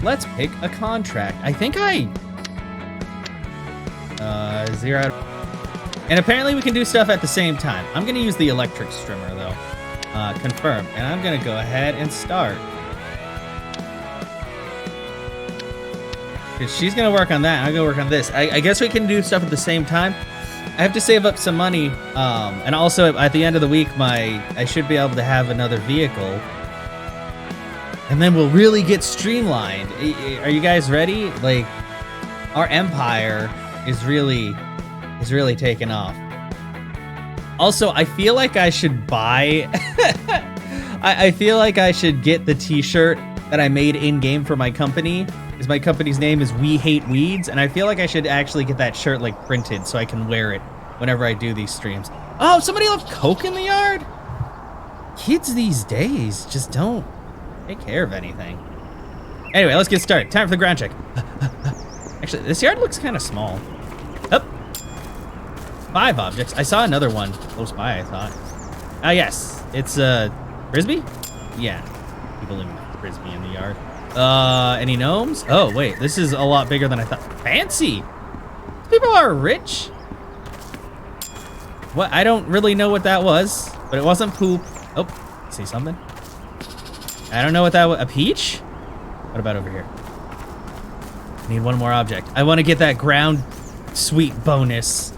let's pick a contract. I think zero. And apparently we can do stuff at the same time. I'm gonna use the electric strimmer though. Confirm. And I'm gonna go ahead and start. Because she's gonna work on that, I'm gonna work on this. I guess we can do stuff at the same time. I have to save up some money. And also at the end of the week, I should be able to have another vehicle. And then we'll really get streamlined. Are you guys ready? Like, our empire is really taking off. Also, I feel like I should buy... I feel like I should get the t-shirt that I made in-game for my company. My company's name is We Hate Weeds, and I feel like I should actually get that shirt like printed so I can wear it whenever I do these streams. Oh, somebody left Coke in the yard? Kids these days just don't take care of anything. Anyway, let's get started. Time for the ground check. Actually, this yard looks kind of small. Up. 5 objects. I saw another one close by, I thought. Ah, yes. It's, Frisbee? Yeah. People leaving Frisbee in the yard. Any gnomes? Oh, wait. This is a lot bigger than I thought. Fancy! People are rich. What? I don't really know what that was, but it wasn't poop. Oh, see something? I don't know what that was. A peach? What about over here? I need one more object. I want to get that ground sweet bonus.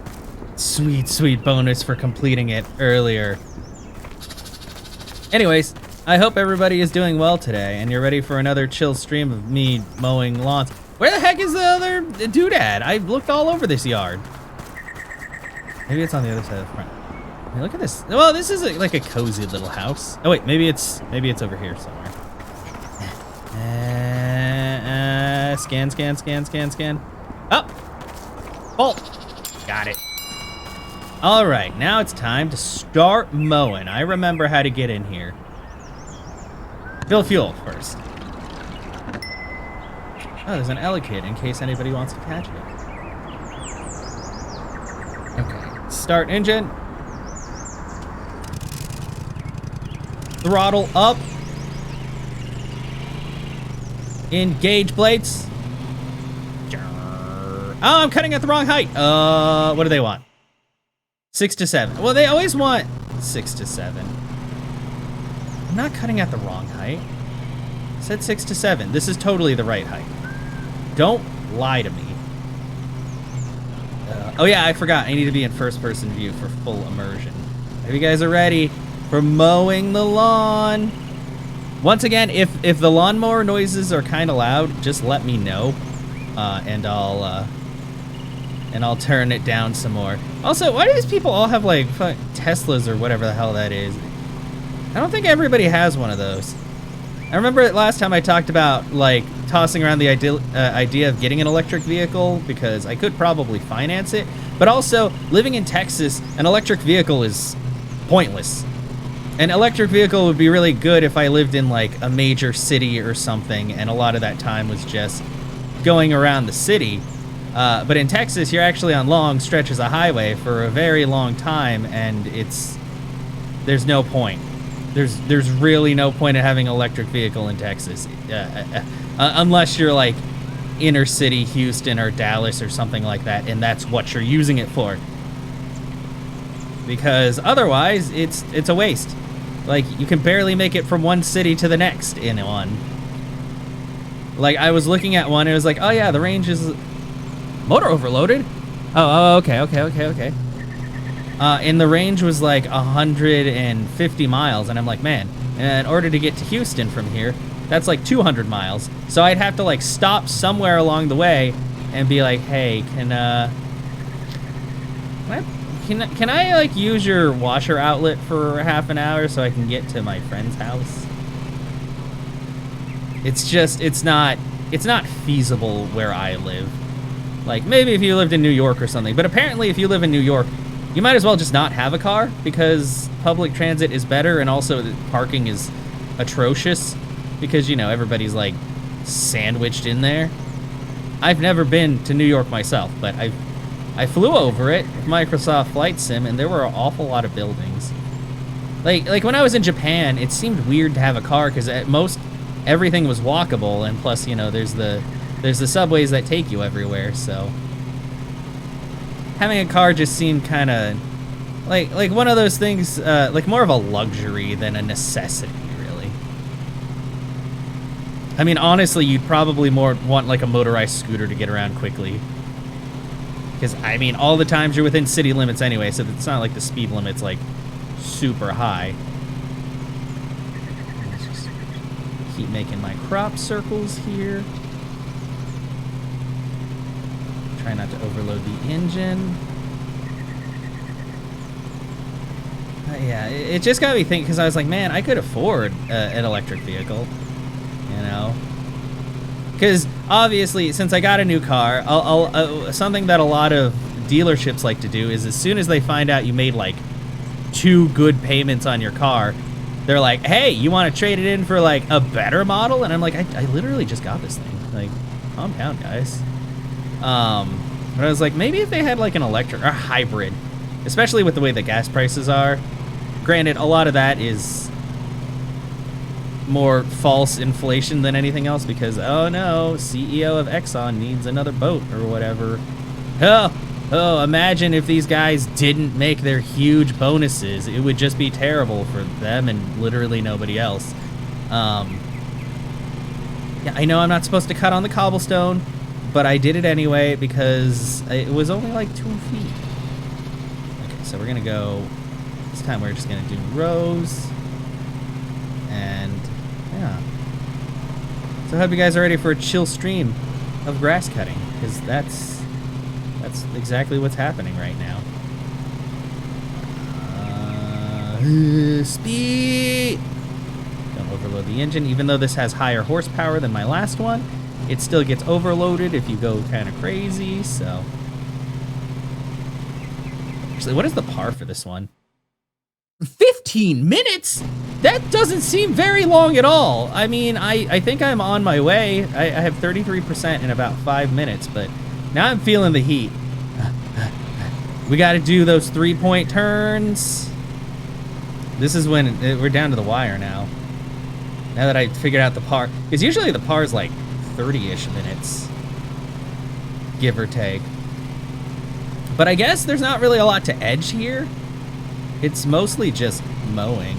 Sweet bonus for completing it earlier. Anyways, I hope everybody is doing well today and you're ready for another chill stream of me mowing lawns. Where the heck is the other doodad? I looked all over this yard. Maybe it's on the other side of the front. I mean, look at this. Well, this is like a cozy little house. Oh wait, maybe it's over here somewhere. Scan. Oh! Bolt! Got it. All right, now it's time to start mowing. I remember how to get in here. Fill fuel first. Oh, there's an alligator in case anybody wants to catch it. Okay, start engine. Throttle up. Engage blades. Oh, I'm cutting at the wrong height. What do they want? 6 to 7. Well, they always want 6 to 7. I'm not cutting at the wrong height. I said 6 to 7. This is totally the right height. Don't lie to me. Oh yeah, I forgot. I need to be in first-person view for full immersion. If you guys are ready for mowing the lawn. Once again, if the lawnmower noises are kind of loud, just let me know, and I'll turn it down some more. Also, why do these people all have like Teslas or whatever the hell that is? I don't think everybody has one of those. I remember last time I talked about like tossing around the idea of getting an electric vehicle because I could probably finance it, but also living in Texas, an electric vehicle is pointless. An electric vehicle would be really good if I lived in like a major city or something, and a lot of that time was just going around the city. But in Texas, you're actually on long stretches of highway for a very long time, and there's no point. There's really no point in having an electric vehicle in Texas, unless you're like inner city Houston or Dallas or something like that, and that's what you're using it for. Because otherwise, it's a waste. Like, you can barely make it from one city to the next in one. Like, I was looking at one, and it was like, oh yeah, the range is motor overloaded. Oh, okay. And the range was like 150 miles, and I'm like, man, in order to get to Houston from here, that's like 200 miles. So I'd have to like stop somewhere along the way and be like, hey, can I like use your washer outlet for half an hour so I can get to my friend's house? It's not feasible where I live. Like, maybe if you lived in New York or something, but apparently if you live in New York, you might as well just not have a car because public transit is better, and also the parking is atrocious because, you know, everybody's like sandwiched in there. I've never been to New York myself, but I flew over it with Microsoft Flight Sim, and there were an awful lot of buildings. Like when I was in Japan, it seemed weird to have a car because at most everything was walkable, and plus, you know, there's the subways that take you everywhere, so having a car just seemed kind of like one of those things, like more of a luxury than a necessity, really. I mean, honestly, you'd probably more want like a motorized scooter to get around quickly. Because, I mean, all the times you're within city limits anyway, so it's not like the speed limit's like super high. Let's just keep making my crop circles here. Try not to overload the engine. Yeah, it just got me thinking, because I was like, man, I could afford an electric vehicle, you know? Because obviously, since I got a new car, something that a lot of dealerships like to do is as soon as they find out you made like 2 good payments on your car, they're like, hey, you want to trade it in for like a better model? And I'm like, I literally just got this thing. Like, calm down, guys. But I was like, maybe if they had like an electric or a hybrid, especially with the way the gas prices are. Granted, a lot of that is more false inflation than anything else because, oh no, CEO of Exxon needs another boat or whatever. Oh, imagine if these guys didn't make their huge bonuses. It would just be terrible for them and literally nobody else. Yeah, I know I'm not supposed to cut on the cobblestone, but I did it anyway because it was only like 2 feet. Okay, so we're gonna go, this time we're just gonna do rows. And yeah. So I hope you guys are ready for a chill stream of grass cutting, because that's exactly what's happening right now. Speed! Don't overload the engine, even though this has higher horsepower than my last one. It still gets overloaded if you go kind of crazy, so. Actually, what is the par for this one? 15 minutes? That doesn't seem very long at all. I mean, I think I'm on my way. I have 33% in about 5 minutes, but now I'm feeling the heat. We got to do those 3-point turns. This is when we're down to the wire now. Now that I figured out the par, because usually the par is like 30-ish minutes, give or take. But I guess there's not really a lot to edge here. It's mostly just mowing.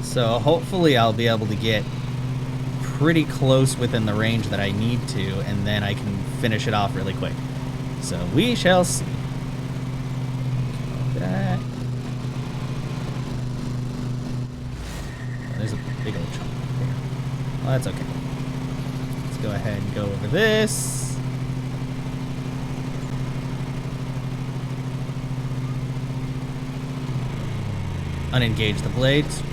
So hopefully I'll be able to get pretty close within the range that I need to, and then I can finish it off really quick. So we shall see. That. Oh, there's a big old chunk there. Well, that's okay. Let's go ahead and go over this. Unengage the blades.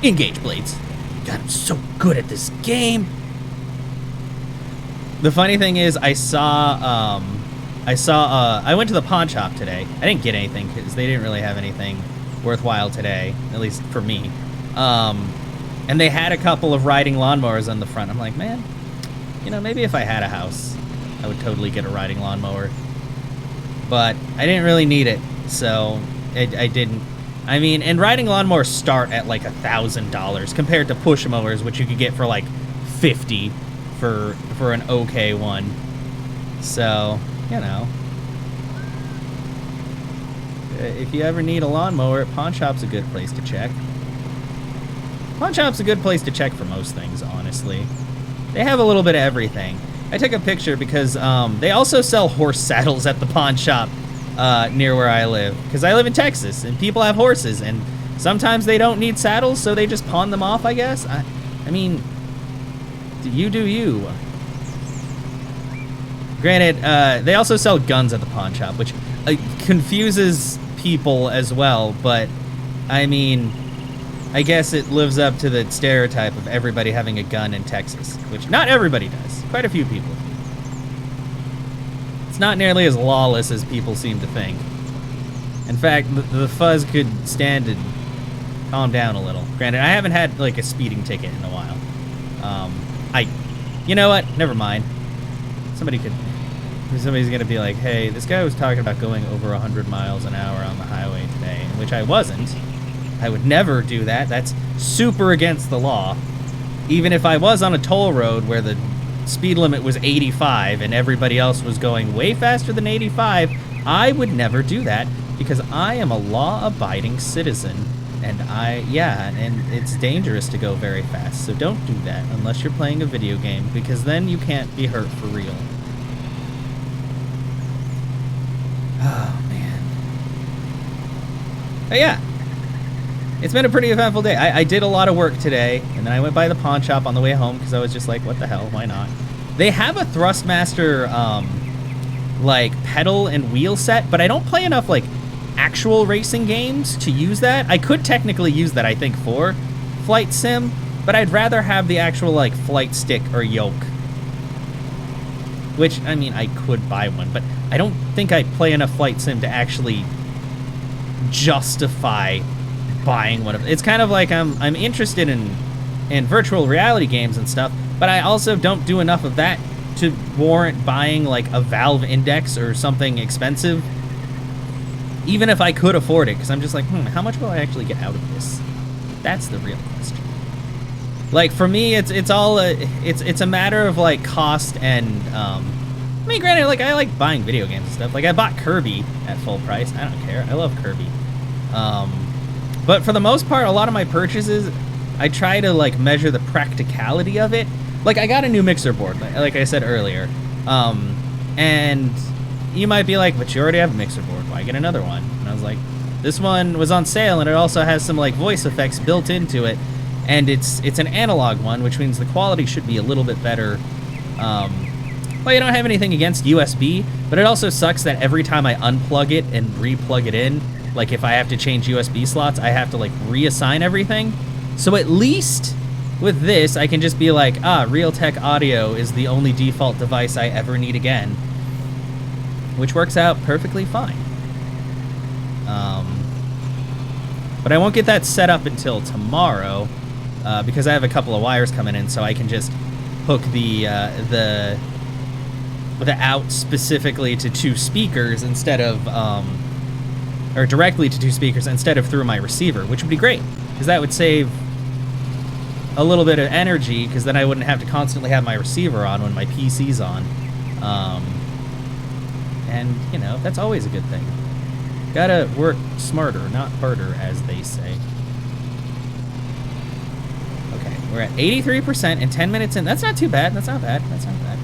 Engage blades. God, I'm so good at this game. The funny thing is, I went to the pawn shop today. I didn't get anything because they didn't really have anything worthwhile today, at least for me. And they had a couple of riding lawnmowers on the front. I'm like, man, you know, maybe if I had a house, I would totally get a riding lawnmower. But I didn't really need it, so I didn't. I mean, and riding lawnmowers start at like $1,000 compared to push mowers, which you could get for like $50 for an okay one. So, you know, if you ever need a lawnmower, pawn shop's a good place to check. Pawn shop's a good place to check for most things, honestly. They have a little bit of everything. I took a picture because they also sell horse saddles at the pawn shop near where I live. Because I live in Texas, and people have horses, and sometimes they don't need saddles, so they just pawn them off, I guess. I mean, you do you. Granted, they also sell guns at the pawn shop, which confuses people as well, but, I mean, I guess it lives up to the stereotype of everybody having a gun in Texas, which not everybody does. Quite a few people. It's not nearly as lawless as people seem to think. In fact, the fuzz could stand and calm down a little. Granted, I haven't had, like, a speeding ticket in a while. You know what? Never mind. Somebody's gonna be like, hey, this guy was talking about going over 100 miles an hour on the highway today, which I wasn't. I would never do that. super against the law. Even if I was on a toll road where the speed limit was 85 and everybody else was going way faster than 85, I would never do that because I am a law-abiding citizen. And and it's dangerous to go very fast. So don't do that unless you're playing a video game, because then you can't be hurt for real. Oh, man. But yeah, it's been a pretty eventful day. I did a lot of work today, and then I went by the pawn shop on the way home because I was just like, what the hell, why not? They have a Thrustmaster, like, pedal and wheel set, but I don't play enough, like, actual racing games to use that. I could technically use that, I think, for Flight Sim, but I'd rather have the actual, like, flight stick or yoke. Which, I mean, I could buy one, but I don't think I play enough Flight Sim to actually justify buying one of them. It's kind of like I'm interested in virtual reality games and stuff, but I also don't do enough of that to warrant buying, like, a Valve Index or something expensive. Even if I could afford it, because I'm just like, how much will I actually get out of this? That's the real question. Like, for me, it's all it's a matter of, like, cost and I mean, granted, like, I like buying video games and stuff. Like, I bought Kirby at full price. I don't care. I love Kirby. But for the most part, a lot of my purchases, I try to, like, measure the practicality of it. Like, I got a new mixer board, like I said earlier, and you might be like, but you already have a mixer board, why get another one? And I was like, this one was on sale, and it also has some, like, voice effects built into it, and it's an analog one, which means the quality should be a little bit better. Well, you don't have anything against USB, but it also sucks that every time I unplug it and re-plug it in, like, if I have to change USB slots, I have to, like, reassign everything. So at least with this, I can just be like, Realtek Audio is the only default device I ever need again, which works out perfectly fine. But I won't get that set up until tomorrow, because I have a couple of wires coming in, so I can just hook the out specifically to two speakers instead of, or directly to two speakers instead of through my receiver, which would be great, because that would save a little bit of energy, because then I wouldn't have to constantly have my receiver on when my PC's on. And, you know, that's always a good thing. Gotta work smarter, not harder, as they say. Okay, we're at 83% and 10 minutes in. That's not too bad. That's not bad. That's not bad.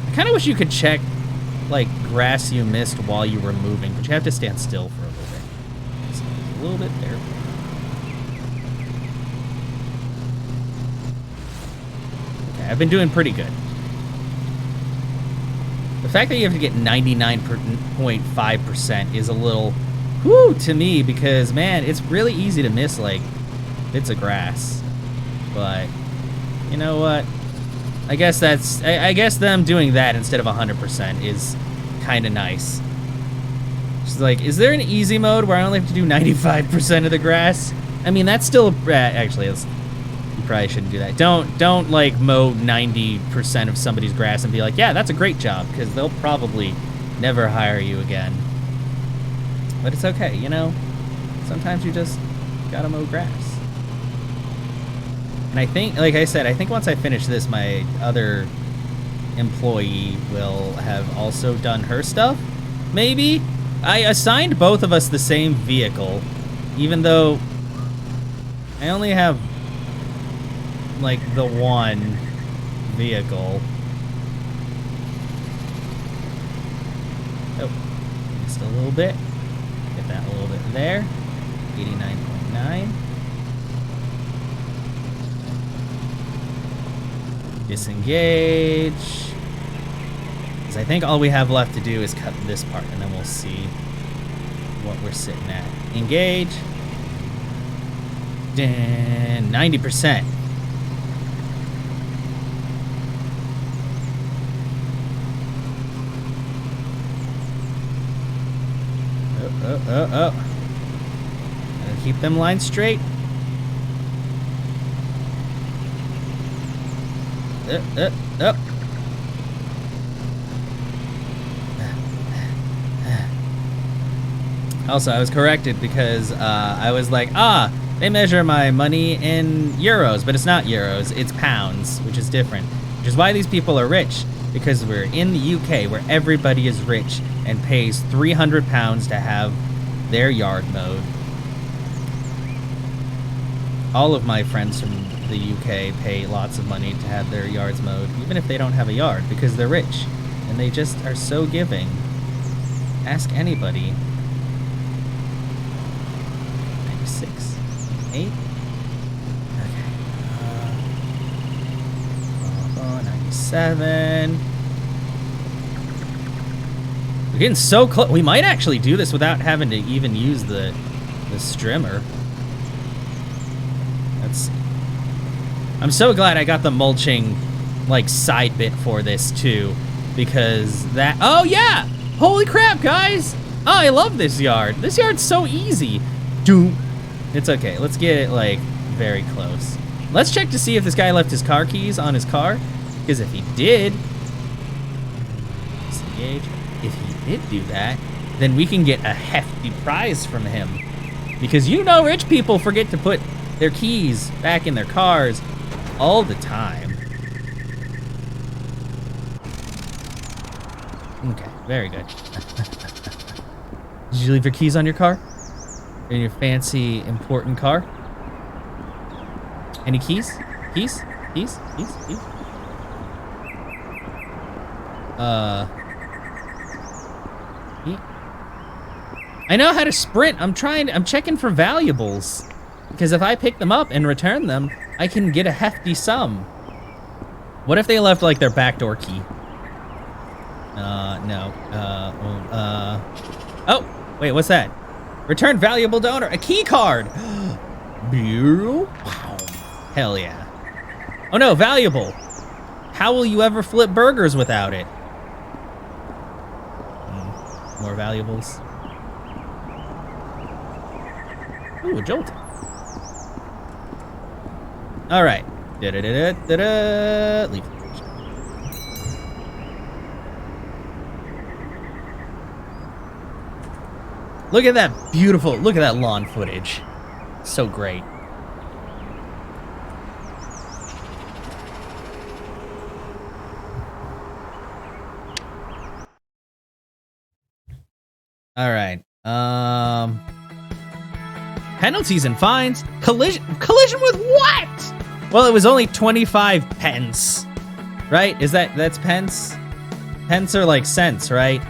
I kind of wish you could check, like, grass you missed while you were moving, but you have to stand still for a little bit. Just a little bit there. Okay, I've been doing pretty good. The fact that you have to get 99.5% is a little whoo to me, because, man, it's really easy to miss, like, bits of grass. But you know what? I guess that's I guess them doing that instead of 100% is kind of nice. Just like, is there an easy mode where I only have to do 95% of the grass? I mean, that's still actually it's, you probably shouldn't do that. Don't like mow 90% of somebody's grass and be like, yeah, that's a great job, because they'll probably never hire you again. But it's okay, you know? Sometimes you just gotta mow grass. And I think, like I said, I think once I finish this, my other employee will have also done her stuff. Maybe? I assigned both of us the same vehicle, even though I only have, like, the one vehicle. Oh, just a little bit. Get that a little bit there. 89.9. Disengage. Because I think all we have left to do is cut this part, and then we'll see what we're sitting at. Engage. 90%. Oh. Gotta keep them lines straight. Up. Also, I was corrected because I was like, they measure my money in euros, but it's not euros, it's pounds, which is different. Which is why these people are rich, because we're in the UK where everybody is rich and pays £300 to have their yard mowed. All of my friends from the UK pay lots of money to have their yards mowed, even if they don't have a yard, because they're rich and they just are so giving. Ask anybody. 96, 8. Okay. 97. We're getting so close. We might actually do this without having to even use the strimmer. Let's see. I'm so glad I got the mulching, like, side bit for this, too. Because that... Oh, yeah! Holy crap, guys! Oh, I love this yard. This yard's so easy. Doom. It's okay. Let's get it, like, very close. Let's check to see if this guy left his car keys on his car. Because if he did... Disengage. If he did do that, then we can get a hefty prize from him. Because you know rich people forget to put their keys back in their cars all the time. Okay, very good. Did you leave your keys on your car? In your fancy, important car? Any keys? Keys? Keys? Keys? Keys? I know how to sprint. I'm checking for valuables. Because if I pick them up and return them, I can get a hefty sum. What if they left, like, their backdoor key? No. Oh, wait, what's that? Return valuable donor, a key card. Beautiful. Wow. Hell yeah. Oh no, valuable. How will you ever flip burgers without it? More valuables. Ooh, a jolt. All right. Leave the location. Look at that beautiful, look at that lawn footage. So great. All right. Penalties and fines. Collision with what? Well, it was only 25 pence. Right? That's pence? Pence are like cents, right?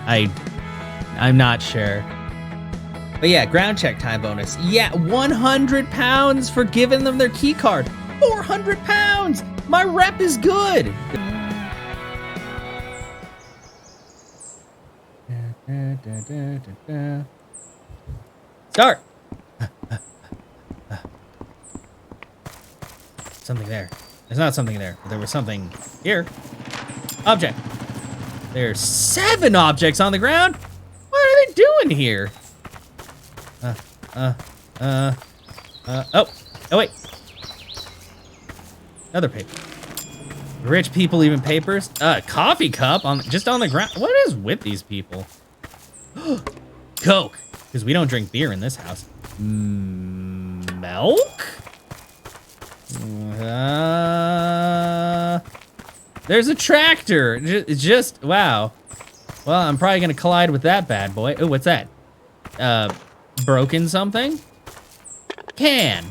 I'm not sure. But yeah, ground check time bonus. Yeah, 100 pounds for giving them their key card. 400 pounds! My rep is good! Start! Something there. There's not something there, but there was something here. Object. There's 7 objects on the ground? What are they doing here? Oh, wait. Another paper. Rich people leaving papers. Coffee cup just on the ground. What is with these people? Coke, because we don't drink beer in this house. Milk? There's a tractor. Just wow. Well, I'm probably gonna collide with that bad boy. Oh, what's that? Broken something? Can.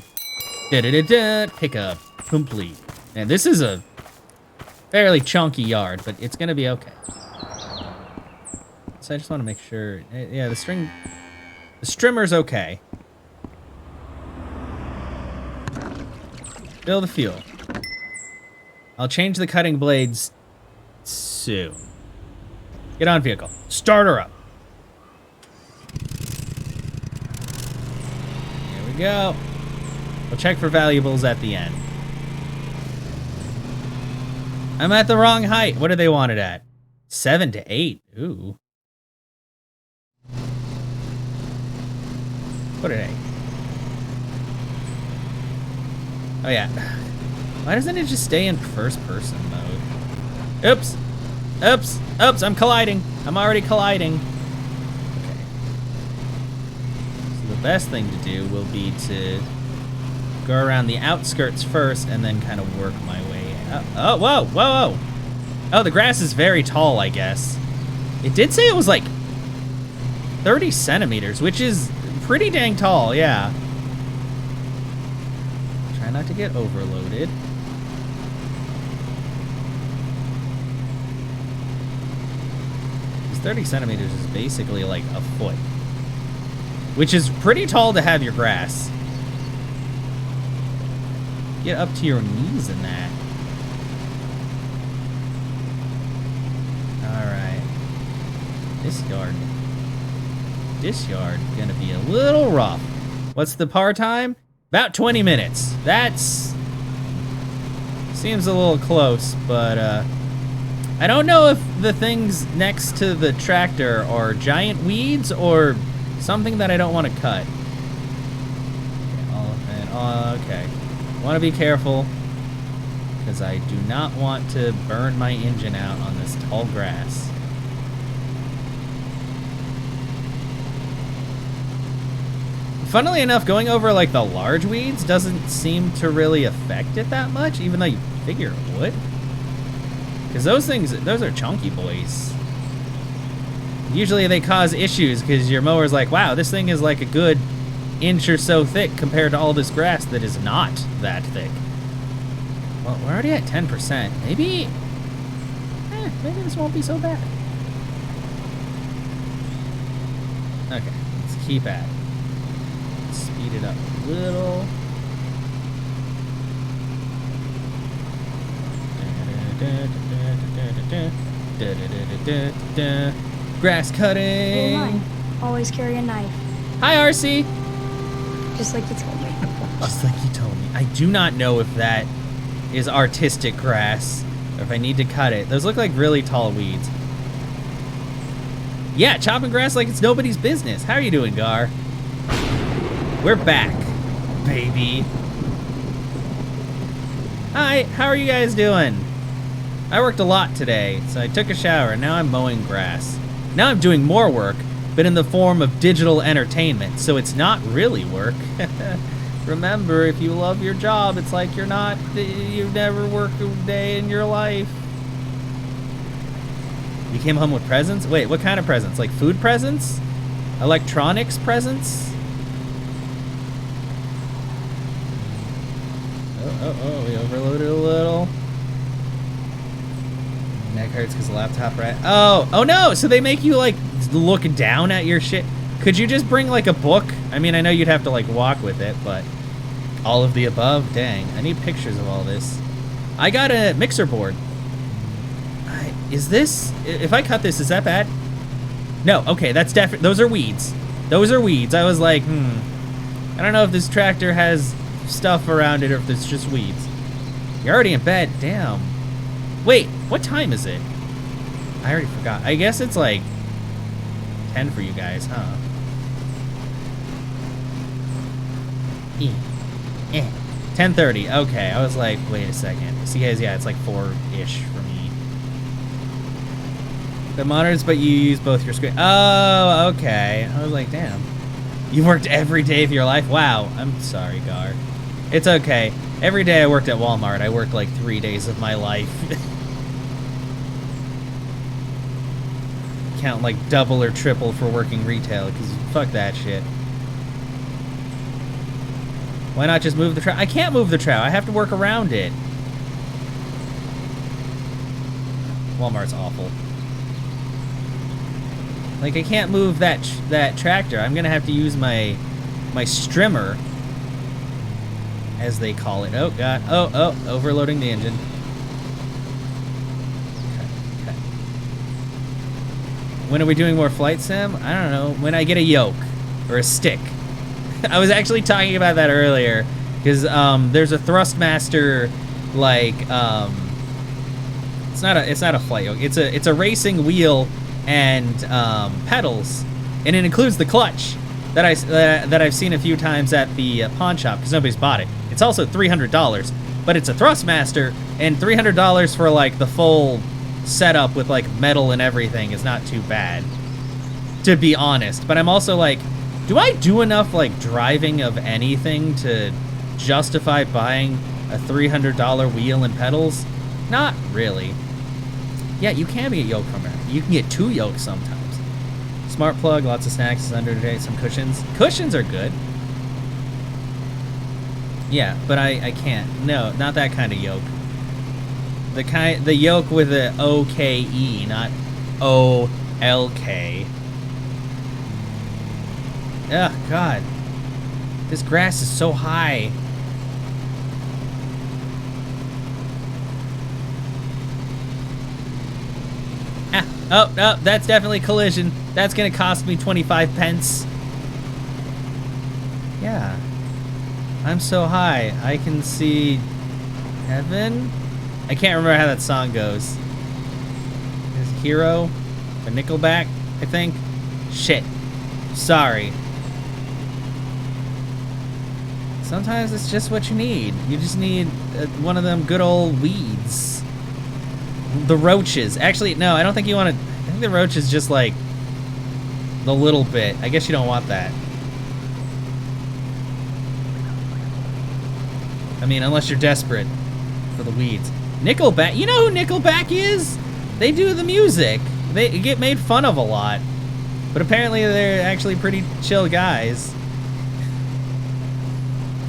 Pickup complete. And this is a fairly chunky yard, but it's gonna be okay. So I just want to make sure. Yeah, the strimmer's okay. Fill the fuel. I'll change the cutting blades soon. Get on vehicle. Start her up. Here we go. We'll check for valuables at the end. I'm at the wrong height. What do they want it at? 7 to 8. Ooh. Put it 8. Oh yeah. Why doesn't it just stay in first person mode? Oops. Oops. Oops. I'm colliding. I'm already colliding. Okay. best thing to do will be to go around the outskirts first and then kind of work my way up. Oh, whoa, whoa, whoa. Oh, the grass is very tall, I guess. It did say it was like 30 centimeters, which is pretty dang tall, yeah. Try not to get overloaded. This 30 centimeters is basically like a foot, which is pretty tall to have your grass. Get up to your knees in that. Alright. This yard gonna be a little rough. What's the par time? About 20 minutes. That's... seems a little close, but I don't know if the things next to the tractor are giant weeds or something that I don't want to cut. Okay. Want to be careful because I do not want to burn my engine out on this tall grass. Funnily enough, going over like the large weeds doesn't seem to really affect it that much, even though you figure it would. Because those are chunky boys. Usually they cause issues because your mower's like, wow, this thing is like a good inch or so thick compared to all this grass that is not that thick. Well, we're already at 10%. Maybe this won't be so bad. Okay, let's keep at it. Speed it up a little. Grass cutting. Rule 9. Always carry a knife. Hi, RC. Just like you told me. Just like you told me. I do not know if that is artistic grass or if I need to cut it. Those look like really tall weeds. Yeah, chopping grass like it's nobody's business. How are you doing, Gar? We're back, baby. Hi, how are you guys doing? I worked a lot today, so I took a shower, and now I'm mowing grass. Now I'm doing more work, but in the form of digital entertainment, so it's not really work. Remember, if you love your job, it's like you've never worked a day in your life. You came home with presents? Wait, what kind of presents? Like food presents? Electronics presents? Oh, we overloaded a little. Neck hurts because the laptop, right? Oh no, so they make you like look down at your shit. Could you just bring like a book? I mean, I know you'd have to like walk with it, but all of the above? Dang, I need pictures of all this. I got a mixer board. Is this, if I cut this, is that bad? No, okay, that's definitely, those are weeds. Those are weeds. I was like, I don't know if this tractor has stuff around it or if it's just weeds. You're already in bed, damn. Wait, what time is it? I already forgot. I guess it's like 10 for you guys, huh? 10:30, okay. I was like, wait a second. See guys, yeah, it's like 4-ish for me. The monitors, but you use both your screen. Oh, okay. I was like, damn. You worked every day of your life? Wow. I'm sorry, Gar. It's okay. Every day I worked at Walmart, I worked like 3 days of my life. Count like double or triple for working retail, because fuck that shit. Why not just move the trout? I can't move the trout. I have to work around it. Walmart's awful. Like, I can't move that tractor. I'm gonna have to use my strimmer, as they call it. Oh god. Oh, overloading the engine. Okay. When are we doing more flight sim? I don't know. When I get a yoke or a stick. I was actually talking about that earlier because there's a Thrustmaster, like it's not a flight yoke. It's a racing wheel and pedals, and it includes the clutch that I've seen a few times at the pawn shop because nobody's bought it. It's also $300, but it's a Thrustmaster, and $300 for like the full setup with like metal and everything is not too bad, to be honest. But I'm also like, Do I do enough, like, driving of anything to justify buying a $300 wheel and pedals? Not really. Yeah, you can get yoke from her. You can get 2 yokes sometimes. Smart plug, lots of snacks, under today, some cushions. Cushions are good. Yeah, but I can't. No, not that kind of yoke. The yoke with the O-K-E, not O-L-K. Ugh, God. This grass is so high. Ah, oh, no, that's definitely collision. That's gonna cost me 25 pence. Yeah. I'm so high. I can see heaven? I can't remember how that song goes. There's Hero, or Nickelback, I think. Shit. Sorry. Sometimes it's just what you need. You just need one of them good old weeds. The roaches. Actually, no, I don't think you want to... I think the roach is just like the little bit. I guess you don't want that. I mean, unless you're desperate for the weeds. Nickelback. You know who Nickelback is? They do the music. They get made fun of a lot. But apparently they're actually pretty chill guys.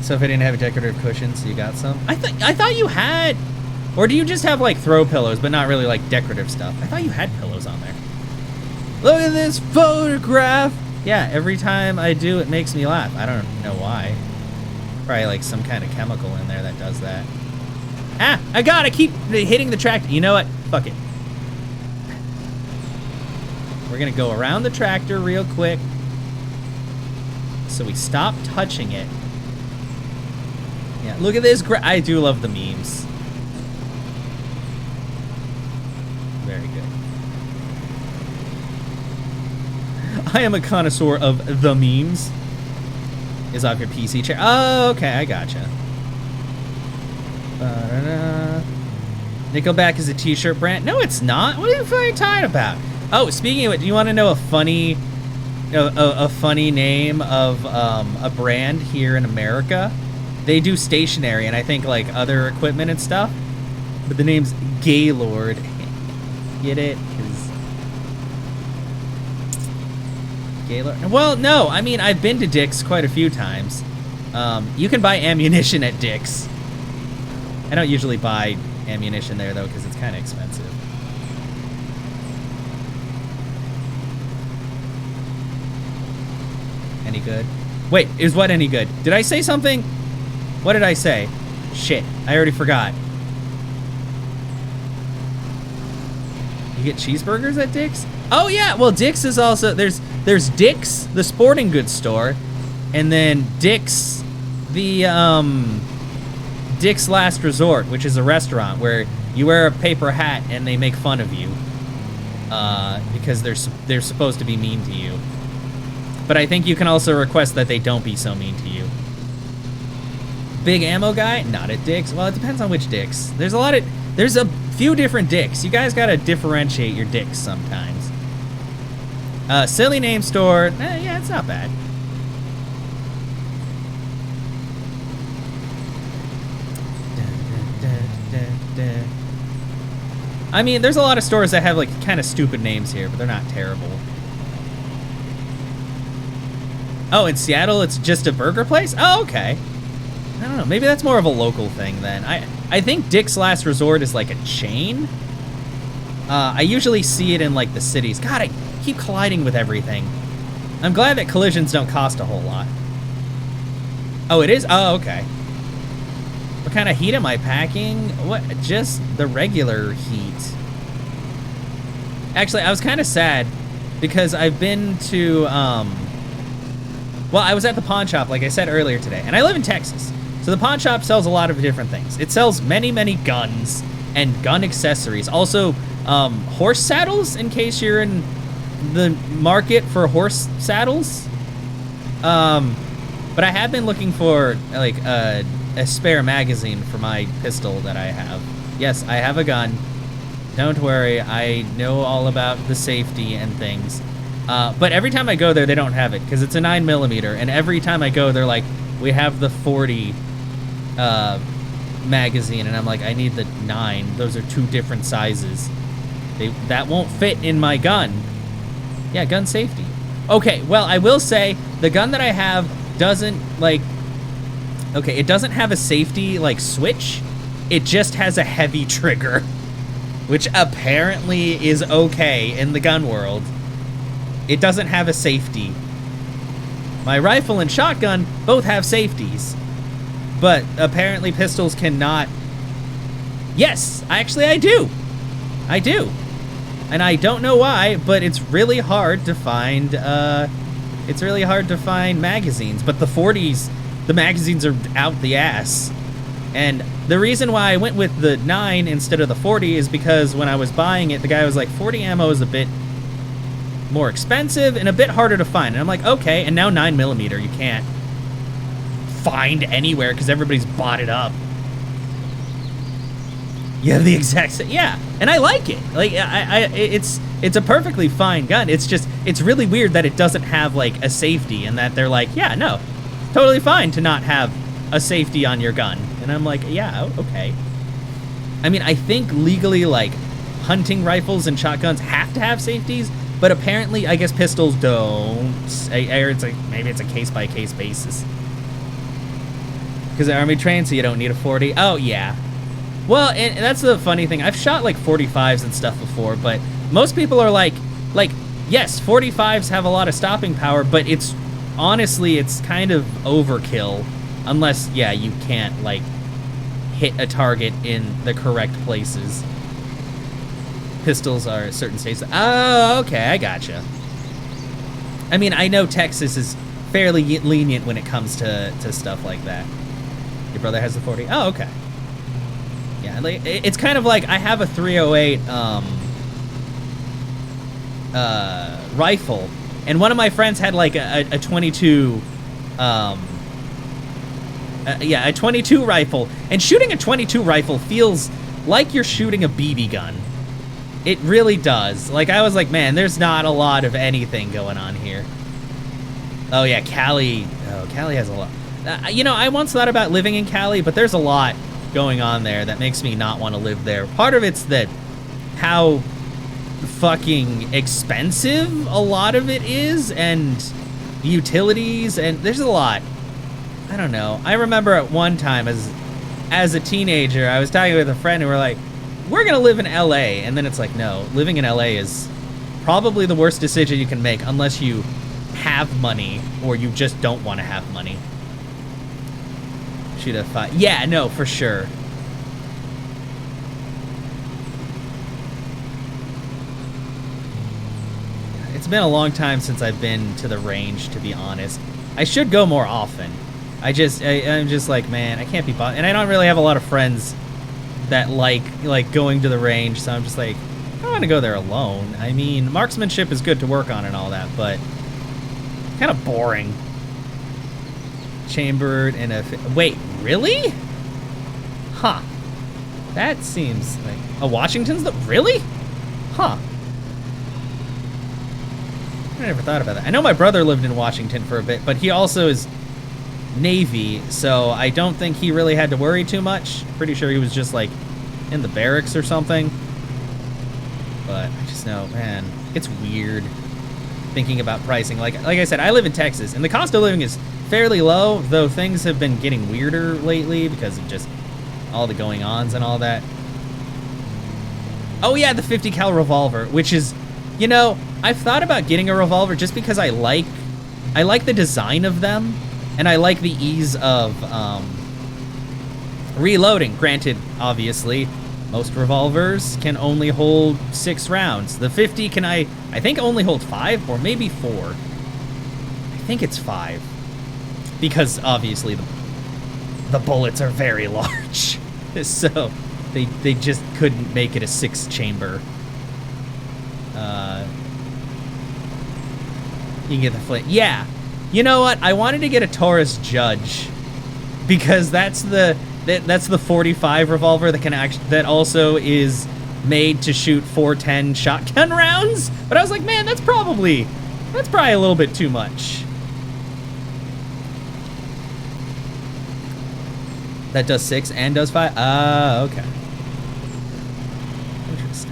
So if I didn't have decorative cushions, you got some? I thought you had... Or do you just have, like, throw pillows, but not really, like, decorative stuff? I thought you had pillows on there. Look at this photograph! Yeah, every time I do, it makes me laugh. I don't know why. Probably, like, some kind of chemical in there that does that. Ah! I keep hitting the tractor. You know what? Fuck it. We're gonna go around the tractor real quick. So we stop touching it. Yeah, look at this. I do love the memes. Very good. I am a connoisseur of the memes. Is off your PC chair. Oh, okay, I gotcha. Ba-da-da. Nickelback is a t-shirt brand. No, it's not. What are you fucking talking about? Oh, speaking of it, do you want to know a funny name of a brand here in America? They do stationery and I think like other equipment and stuff, but the name's Gaylord. Get it? 'Cause Gaylord. Well, no, I mean I've been to Dick's quite a few times. You can buy ammunition at Dick's. I don't usually buy ammunition there though because it's kind of expensive. Any good? Wait, is what any good? Did I say something? What did I say? Shit, I already forgot. You get cheeseburgers at Dick's? Oh yeah, well Dick's is also, there's Dick's, the sporting goods store, and then Dick's, the, Dick's Last Resort, which is a restaurant where you wear a paper hat and they make fun of you, because they're supposed to be mean to you. But I think you can also request that they don't be so mean to you. Big ammo guy? Not at Dick's. Well, it depends on which Dick's. There's a few different Dick's. You guys gotta differentiate your Dick's sometimes. Silly name store. Yeah, it's not bad. I mean, there's a lot of stores that have like kind of stupid names here, but they're not terrible. Oh, in Seattle, it's just a burger place? Oh, okay. I don't know. Maybe that's more of a local thing then. I think Dick's Last Resort is like a chain. I usually see it in like the cities. God, I keep colliding with everything. I'm glad that collisions don't cost a whole lot. Oh, it is? Oh, okay. What kind of heat am I packing? What? Just the regular heat. Actually, I was kind of sad because I've been to, well, I was at the pawn shop, like I said earlier today, and I live in Texas. So the pawn shop sells a lot of different things. It sells many, many guns and gun accessories. Also, horse saddles, in case you're in the market for horse saddles. But I have been looking for, like, a spare magazine for my pistol that I have. Yes, I have a gun. Don't worry, I know all about the safety and things. But every time I go there, they don't have it because it's a 9mm, and every time I go, they're like, we have the 40 magazine, and I'm like, I need the 9. Those are 2 different sizes. That won't fit in my gun. Yeah, gun safety. Okay, well, I will say the gun that I have doesn't like. Okay, it doesn't have a safety like switch. It just has a heavy trigger, which apparently is okay in the gun world. It doesn't have a safety. My rifle and shotgun both have safeties, but apparently pistols cannot. Yes, actually I do. I do. And I don't know why, but it's really hard to find, magazines. But the 40s, the magazines are out the ass. And the reason why I went with the 9 instead of the 40 is because when I was buying it, the guy was like, 40 ammo is a bit more expensive and a bit harder to find. And I'm like, okay, and now 9mm you can't find anywhere because everybody's bought it up. You have the exact same, yeah, and I like it. Like, it's a perfectly fine gun. It's just, it's really weird that it doesn't have like a safety, and that they're like, yeah, no, totally fine to not have a safety on your gun. And I'm like, yeah, okay. I mean, I think legally, like, hunting rifles and shotguns have to have safeties, but apparently, I guess pistols don't. Or it's like, maybe it's a case-by-case basis. Because they're army trained, so you don't need a 40. Oh, yeah. Well, and that's the funny thing. I've shot like 45s and stuff before, but most people are like, yes, 45s have a lot of stopping power, but it's honestly, it's kind of overkill. Unless, yeah, you can't like hit a target in the correct places. Pistols are at certain states. Oh, okay, I gotcha. I mean, I know Texas is fairly lenient when it comes to stuff like that. Your brother has the 40? Oh, okay. Yeah, like, it's kind of like I have a 308 rifle, and one of my friends had like a 22 a 22 rifle, and shooting a 22 rifle feels like you're shooting a BB gun. It really does. Like, I was like, man, there's not a lot of anything going on here. Oh yeah, Cali. Oh, Cali has a lot. You know, I once thought about living in Cali, but there's a lot going on there that makes me not want to live there. Part of it's that how fucking expensive a lot of it is, and utilities, and there's a lot. I don't know. I remember at one time as a teenager, I was talking with a friend and we're like, we're gonna live in LA, and then it's like, no, living in LA is probably the worst decision you can make unless you have money or you just don't want to have money. Shoot a 5. Yeah, no, for sure. It's been a long time since I've been to the range, to be honest. I should go more often. I'm just like, man, I can't be bothered. And I don't really have a lot of friends that like going to the range, so I'm just like, I don't want to go there alone. I mean, marksmanship is good to work on and all that, but kind of boring. Chambered in a... Wait, really? Huh. That seems like... A Washington's the... Really? Huh. I never thought about that. I know my brother lived in Washington for a bit, but he also is Navy, so I don't think he really had to worry too much. Pretty sure he was just, like, in the barracks or something. But I just know, man, it's weird thinking about pricing. Like I said, I live in Texas, and the cost of living is fairly low, though things have been getting weirder lately because of just all the going-ons and all that. Oh yeah, the 50 cal revolver, which is, you know, I've thought about getting a revolver just because I like the design of them, and I like the ease of reloading. Granted, obviously, most revolvers can only hold 6 rounds. The 50 can, I think, only hold 5 or maybe 4. I think it's 5. Because, obviously, the bullets are very large. So, they just couldn't make it a 6-chamber. You can get the flint. Yeah. You know what? I wanted to get a Taurus Judge. Because that's the 45 revolver that also is made to shoot 410 shotgun rounds. But I was like, man, that's probably That's probably a little bit too much. That does 6 and does 5? Ah, okay. Interesting.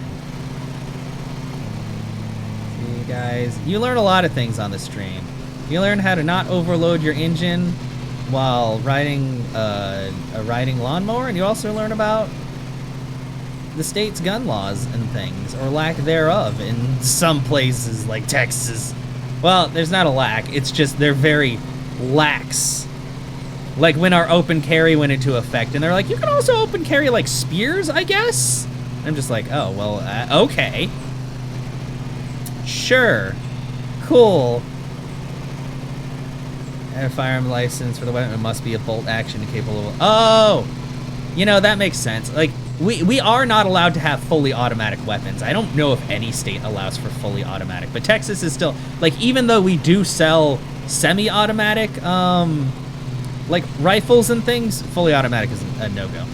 See, guys, you learn a lot of things on the stream. You learn how to not overload your engine while riding a riding lawnmower, and you also learn about the state's gun laws and things, or lack thereof in some places like Texas. Well, there's not a lack, it's just they're very lax. Like when our open carry went into effect, and they're like, you can also open carry like spears, I guess? And I'm just like, oh, well, okay. Sure. Cool. A firearm license for the weapon must be a bolt action capable of... Oh! You know, that makes sense. Like, we are not allowed to have fully automatic weapons. I don't know if any state allows for fully automatic, but Texas is still... Like, even though we do sell semi-automatic, like, rifles and things, fully automatic is a no-go.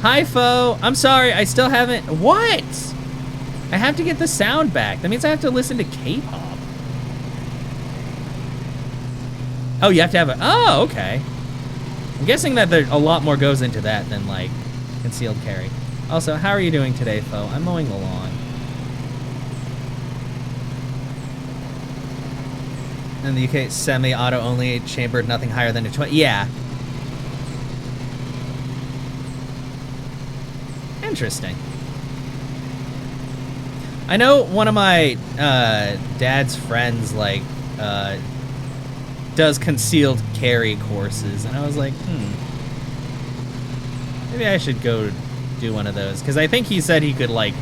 Hi, Fo. I'm sorry, I still haven't... What? I have to get the sound back. That means I have to listen to K-pop. Oh, you have to have a... Oh, okay. I'm guessing that a lot more goes into that than, like, concealed carry. Also, how are you doing today, Fo? I'm mowing the lawn. In the UK, semi-auto only, chambered, nothing higher than a 20. Yeah. Interesting. I know one of my dad's friends, like, does concealed carry courses, and I was like, maybe I should go do one of those, because I think he said he could, like,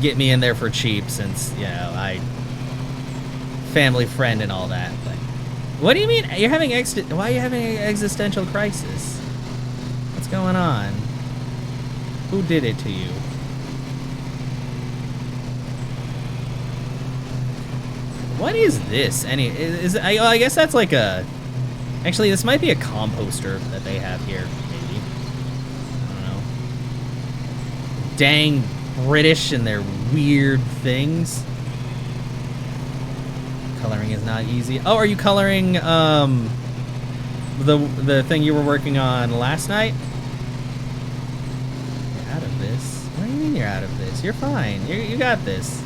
get me in there for cheap, since, you know, family friend and all that. But what do you mean? You're having why are you having an existential crisis? What's going on? Who did it to you? What is this? I guess that's like a... Actually, this might be a composter that they have here, maybe. I don't know. Dang British and their weird things. Coloring is not easy. Oh, are you coloring the thing you were working on last night? You're out of this. What do you mean you're out of this? You're fine. You got this.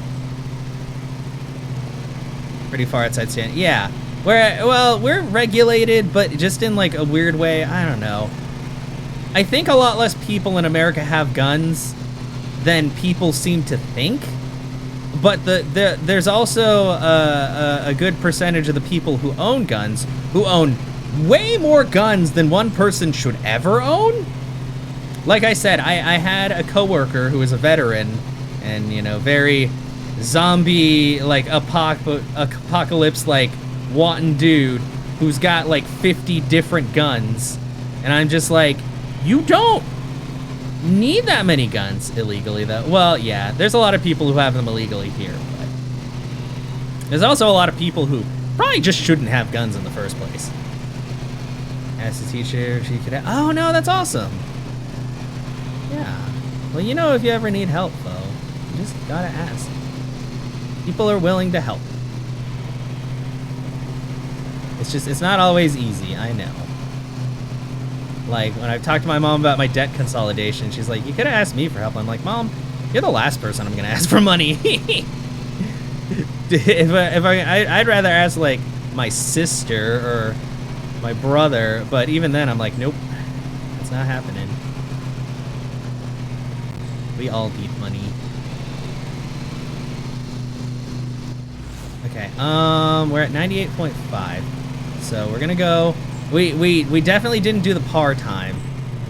Pretty far outside stand. Yeah. We're regulated, but just in like a weird way. I don't know. I think a lot less people in America have guns than people seem to think. But there's also a good percentage of the people who own guns who own way more guns than one person should ever own. Like I said, I had a coworker who was a veteran and, you know, very zombie, like, apocalypse, like, wanton dude who's got, like, 50 different guns. And I'm just like, you don't need that many guns illegally, though. Well, yeah, there's a lot of people who have them illegally here, but there's also a lot of people who probably just shouldn't have guns in the first place. Asked the teacher if she could have... Oh, no, that's awesome. Yeah. Well, you know, if you ever need help, though, you just gotta ask. People are willing to help. It's not always easy, I know. Like, when I've talked to my mom about my debt consolidation, she's like, you could have asked me for help. I'm like, Mom, you're the last person I'm gonna ask for money. I'd rather ask, like, my sister or my brother, but even then, I'm like, nope, it's not happening. We all need money. Okay, we're at 98.5, so we're gonna go. We definitely didn't do the par time,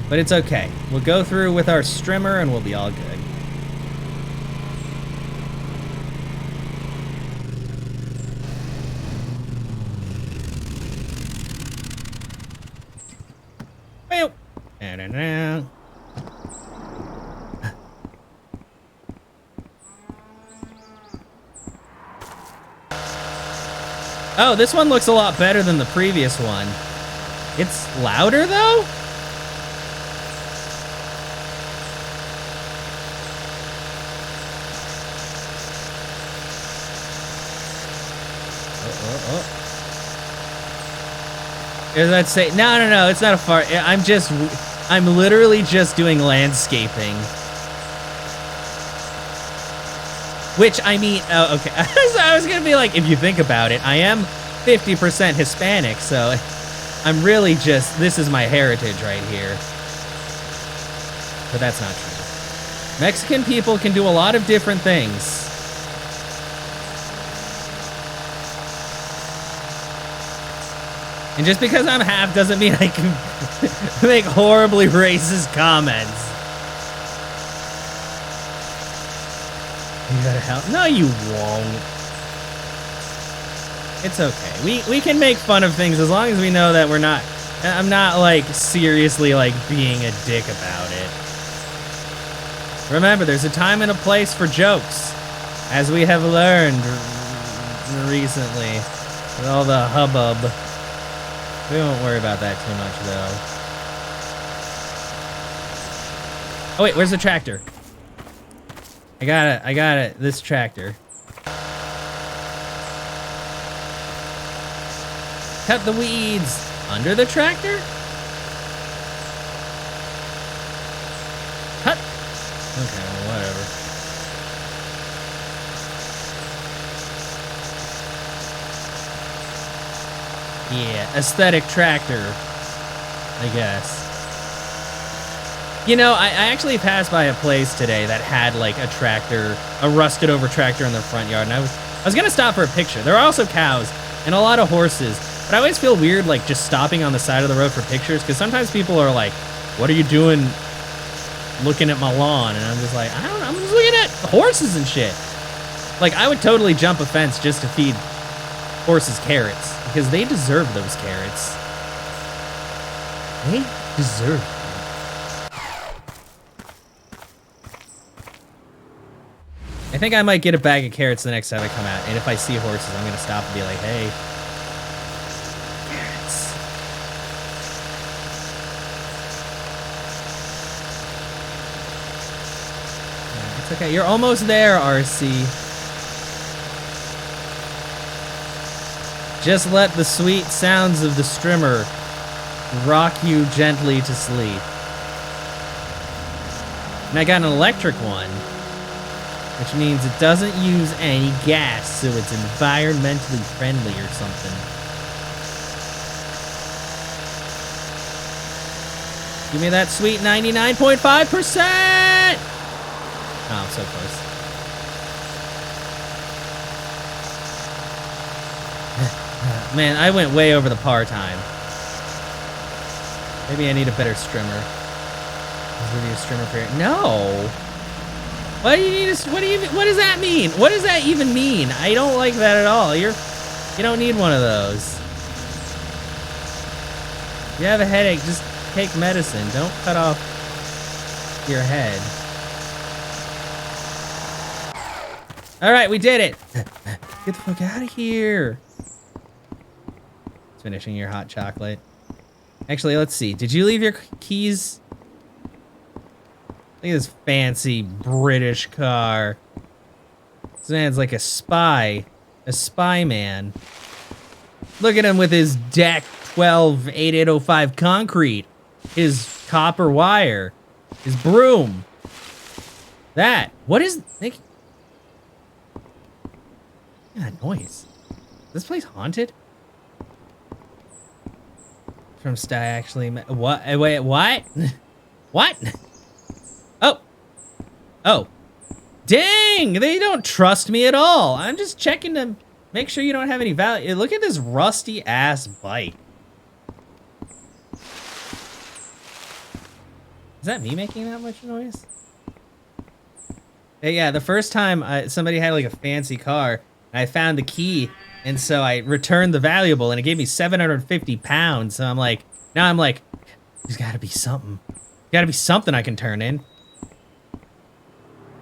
but it's okay. We'll go through with our strimmer and we'll be all good. Well, oh, this one looks a lot better than the previous one. It's louder, though? oh. Does that say? No, it's not a fart. I'm literally just doing landscaping. Which, I mean, oh, okay. So I was gonna be like, if you think about it, I am 50% Hispanic, so I'm really just, this is my heritage right here. But that's not true. Mexican people can do a lot of different things. And just because I'm half doesn't mean I can make horribly racist comments. You gotta help. No, you won't. It's okay. We can make fun of things as long as we know that we're not. I'm not like seriously like being a dick about it. Remember, there's a time and a place for jokes, as we have learned recently with all the hubbub. We won't worry about that too much, though. Oh wait, where's the tractor? I got it. This tractor. Cut the weeds under the tractor? Cut. Okay, well, whatever. Yeah, aesthetic tractor, I guess. You know, I actually passed by a place today that had like a tractor, a rusted over tractor in their front yard, and I was gonna stop for a picture. There are also cows and a lot of horses, but I always feel weird like just stopping on the side of the road for pictures, because sometimes people are like, what are you doing looking at my lawn? And I'm just like, I don't know, I'm just looking at horses and shit. Like, I would totally jump a fence just to feed horses carrots, because they deserve those carrots. They deserve them. I think I might get a bag of carrots the next time I come out, and if I see horses, I'm gonna stop and be like, hey, carrots. Yeah, it's okay, you're almost there, RC. Just let the sweet sounds of the strimmer rock you gently to sleep. And I got an electric one, which means it doesn't use any gas, so it's environmentally friendly or something. Give me that sweet 99.5%! Oh, I'm so close. Man, I went way over the par time. Maybe I need a better strimmer. I'll give you a strimmer for it. No! What do you need? What does that mean? What does that even mean? I don't like that at all. You don't need one of those. If you have a headache, just take medicine. Don't cut off your head. All right, we did it. Get the fuck out of here. Finishing your hot chocolate. Actually, let's see. Did you leave your keys? Look at this fancy British car. This man's like a spy man. Look at him with his deck 12 8805 concrete, his copper wire, his broom. What is that noise? Is this place haunted? From Sty actually. What? Wait, what? What? Oh. Dang! They don't trust me at all. I'm just checking to make sure you don't have any value. Look at this rusty ass bike. Is that me making that much noise? Hey, yeah, the first time somebody had like a fancy car, I found the key, and so I returned the valuable, and it gave me 750 pounds. So I'm like, there's gotta be something. Gotta be something I can turn in.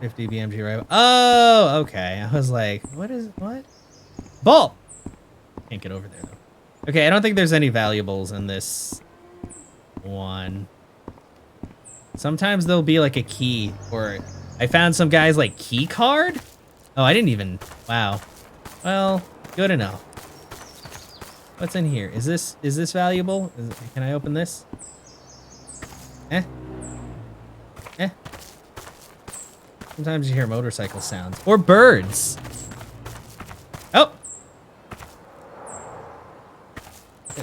50 BMG rival. Oh, okay. I was like, what? Ball! Can't get over there, though. Okay, I don't think there's any valuables in this one. Sometimes there'll be like a key, or I found some guy's like key card. Oh, I didn't even, wow. Well, good enough. What's in here? Is this valuable? Can I open this? Eh? Eh? Sometimes you hear motorcycle sounds. Or birds. Oh!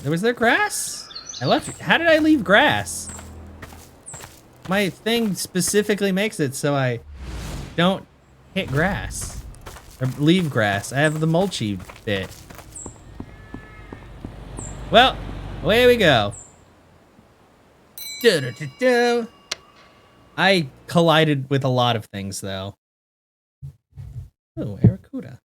Was there grass? I left. How did I leave grass? My thing specifically makes it so I don't hit grass. Or leave grass. I have the mulchy bit. Well, away we go. I collided with a lot of things, though. Oh, Aracuda.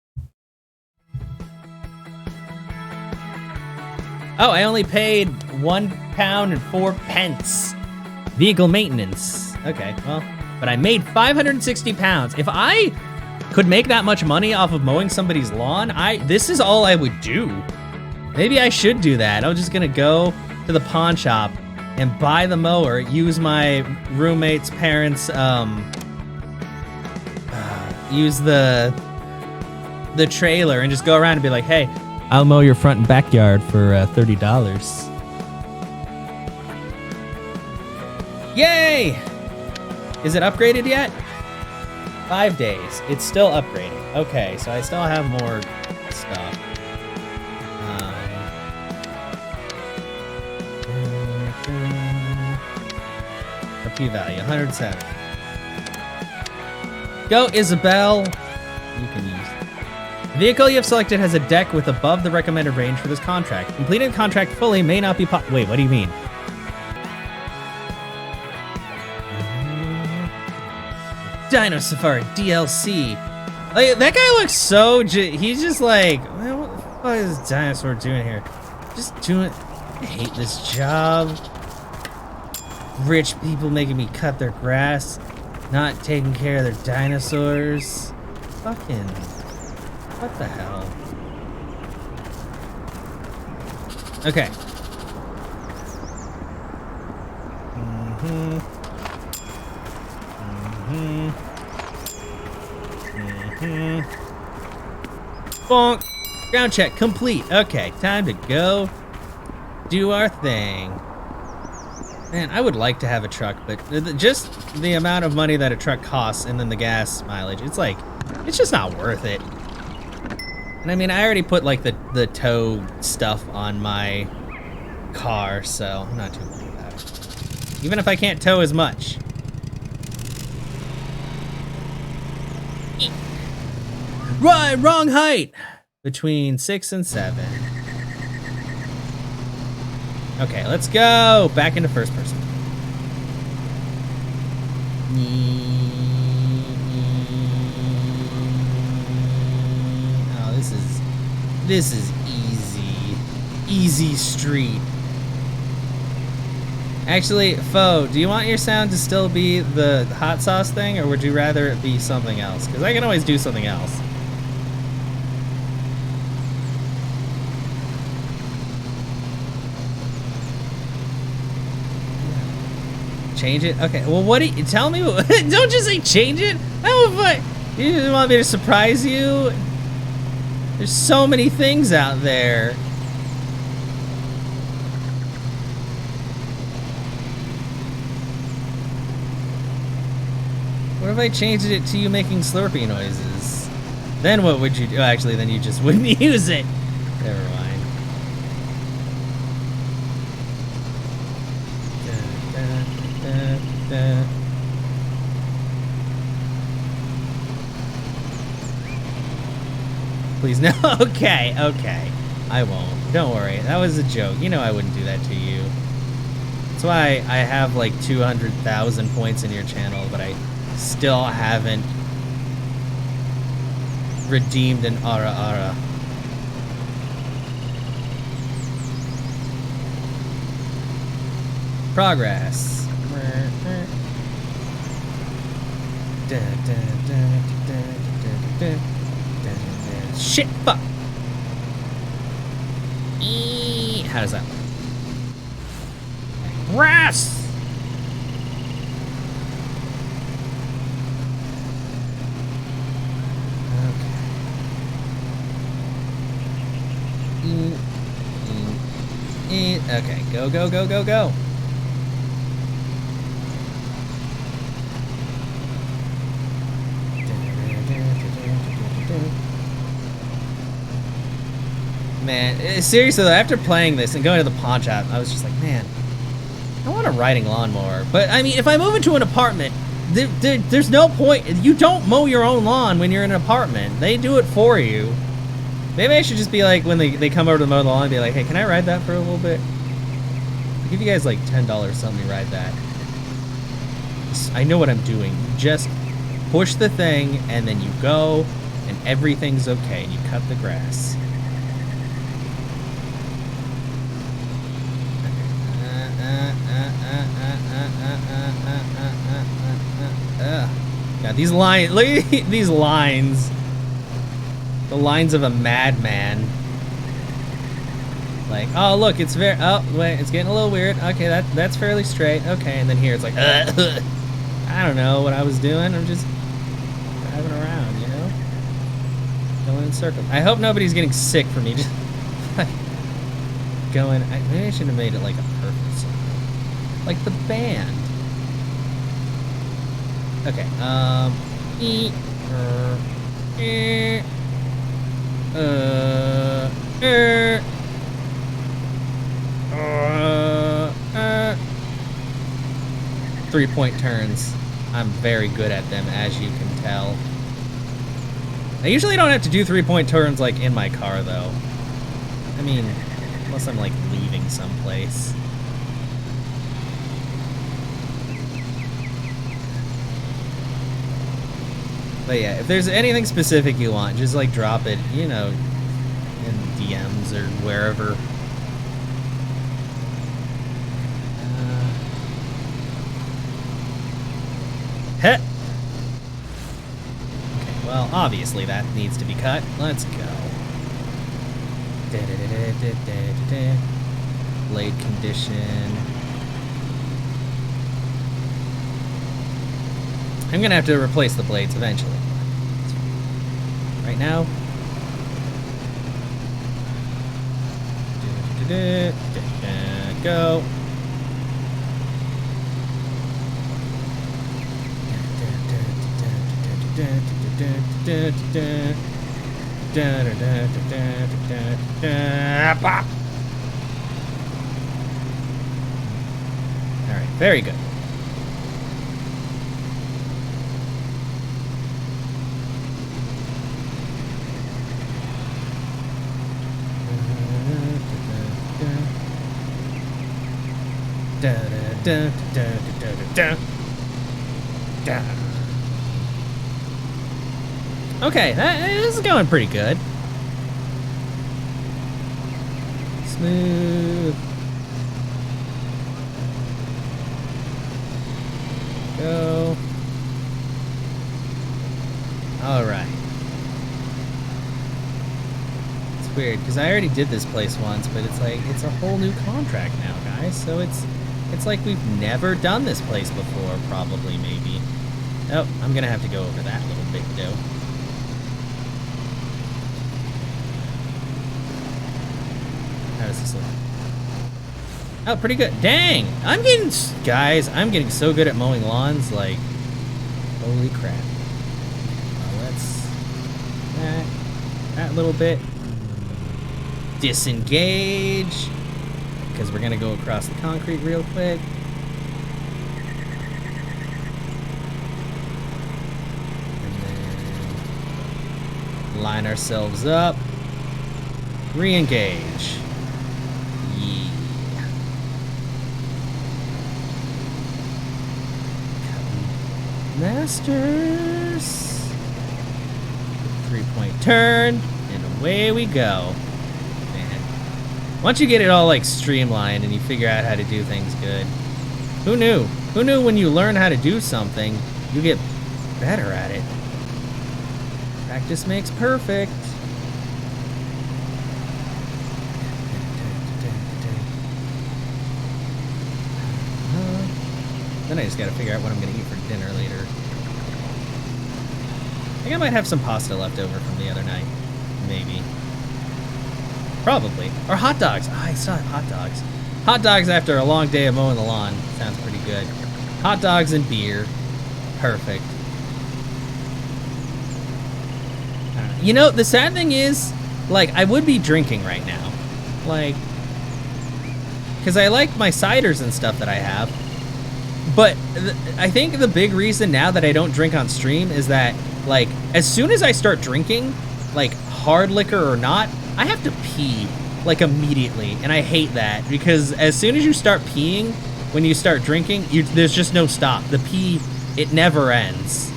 Oh, I only paid £1.04. Vehicle maintenance. Okay, well, but I made 560 pounds. If I could make that much money off of mowing somebody's lawn, this is all I would do. Maybe I should do that. I was just gonna go to the pawn shop and buy the mower, use my roommate's parents, use the trailer and just go around and be like, hey, I'll mow your front and backyard for $30. Yay! Is it upgraded yet? 5 days. It's still upgrading. Okay, so I still have more stuff. RP value, 107. Go, Isabel. You can use it. The vehicle you have selected has a deck with above the recommended range for this contract. Completing the contract fully may not be Wait, what do you mean? Dino Safari DLC. Like, that guy looks so... he's just like... Man, what the fuck is this dinosaur doing here? Just doing... I hate this job. Rich people making me cut their grass. Not taking care of their dinosaurs. Fucking... What the hell? Okay. Bonk. Ground check complete. Okay, time to go do our thing. Man, I would like to have a truck, but just the amount of money that a truck costs and then the gas mileage, it's like, it's just not worth it. And I mean, I already put like the tow stuff on my car, so I'm not too worried about it. Even if I can't tow as much. Right, wrong height. Between 6 and 7. Okay, let's go back into first person. Oh, this is easy. Easy street. Actually, Fo, do you want your sound to still be the hot sauce thing, or would you rather it be something else? Because I can always do something else. Change it? Okay, well, what do you... Tell me... Don't just say change it! Oh, what? You just want me to surprise you? There's so many things out there. What if I changed it to you making Slurpee noises? Then what would you do? Oh, actually, then you just wouldn't use it. Never mind. Please, no. Okay, okay. I won't. Don't worry. That was a joke. You know I wouldn't do that to you. That's why I have like 200,000 points in your channel, but I still haven't redeemed an Ara Ara. Progress. Shit, fuck. How does that work? Grass. Okay. Okay, go, go, go, go, go. Man, seriously though, after playing this and going to the pawn shop, I was just like, man, I want a riding lawnmower. But I mean, if I move into an apartment, there's no point. You don't mow your own lawn when you're in an apartment. They do it for you. Maybe I should just be like, when they come over to mow the lawn, be like, hey, can I ride that for a little bit? I'll give you guys like $10 something to ride that. I know what I'm doing. You just push the thing and then you go and everything's okay and you cut the grass. God, these lines, look at these lines. The lines of a madman. Like, oh look, it's very, oh wait, it's getting a little weird. Okay, that's fairly straight. Okay, and then here it's like, I don't know what I was doing. I'm just driving around, you know? Going in circles. I hope nobody's getting sick for me just like going, maybe I should have made it like a perfect circle. Like the band. Okay, three-point turns. I'm very good at them, as you can tell. I usually don't have to do three-point turns like in my car though. I mean, unless I'm like leaving someplace. But yeah, if there's anything specific you want, just like drop it, you know, in DMs or wherever. Heh. Okay, well, obviously that needs to be cut. Let's go. Blade condition. I'm gonna have to replace the blades eventually. Right now. Go. All right, very good. Okay, this is going pretty good. Smooth. Go. All right. It's weird because I already did this place once, but it's like it's a whole new contract now, guys. So it's like we've never done this place before, probably, maybe. Oh, I'm gonna have to go over that little bit though. How does this look? Oh, pretty good. Dang! Guys, I'm getting so good at mowing lawns, like, holy crap. Let's, that little bit. Disengage, because we're gonna go across the concrete real quick. And then line ourselves up. Re-engage. Masters. 3-point turn, and away we go. Man. Once you get it all like streamlined and you figure out how to do things good. Who knew? Who knew when you learn how to do something, you get better at it? Practice makes perfect. Then I just gotta figure out what I'm gonna eat for dinner later. I think I might have some pasta left over from the other night. Maybe. Probably. Or hot dogs. Oh, I still have hot dogs. Hot dogs after a long day of mowing the lawn. Sounds pretty good. Hot dogs and beer. Perfect. You know, the sad thing is, like, I would be drinking right now. Like, because I like my ciders and stuff that I have. But I think the big reason now that I don't drink on stream is that, like, as soon as I start drinking, like, hard liquor or not, I have to pee, like, immediately. And I hate that, because as soon as you start peeing, when you start drinking, there's just no stop. The pee, it never ends.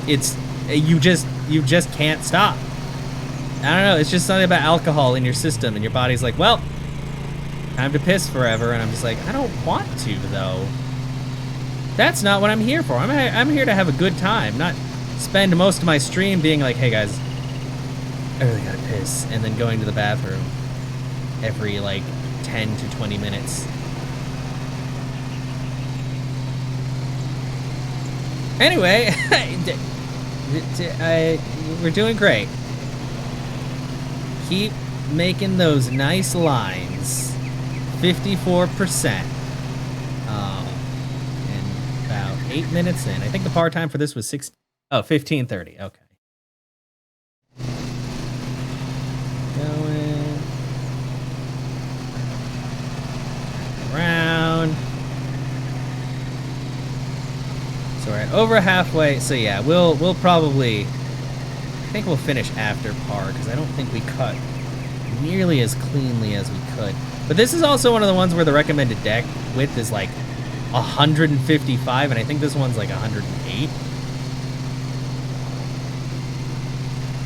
It's, you just can't stop. I don't know, it's just something about alcohol in your system, and your body's like, well, time to piss forever, and I'm just like, I don't want to, though. That's not what I'm here for. I'm here to have a good time, not spend most of my stream being like, hey guys, I really gotta piss, and then going to the bathroom every, like, 10 to 20 minutes. Anyway, we're doing great. Keep making those nice lines. 54%. And about 8 minutes in. I think the par time for this was 15:30. Okay. Going around. So we're at over halfway. So yeah, we'll probably, I think we'll finish after par, because I don't think we cut nearly as cleanly as we could. But this is also one of the ones where the recommended deck width is like 155, and I think this one's like 108.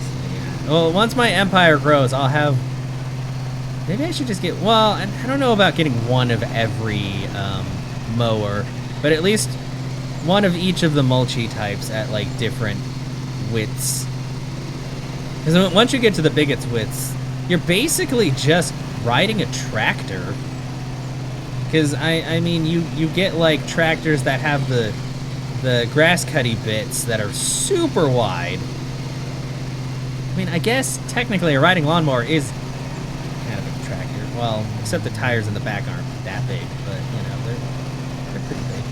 So yeah. Well, once my empire grows, I'll have, maybe I should just get, well, I don't know about getting one of every mower, but at least one of each of the mulchy types at like different widths. Because once you get to the biggest widths, you're basically just riding a tractor. Because I mean, you get like tractors that have the grass cutty bits that are super wide. I mean, I guess technically a riding lawnmower is kind of a tractor. Well, except the tires in the back aren't that big, but you know, they're pretty big.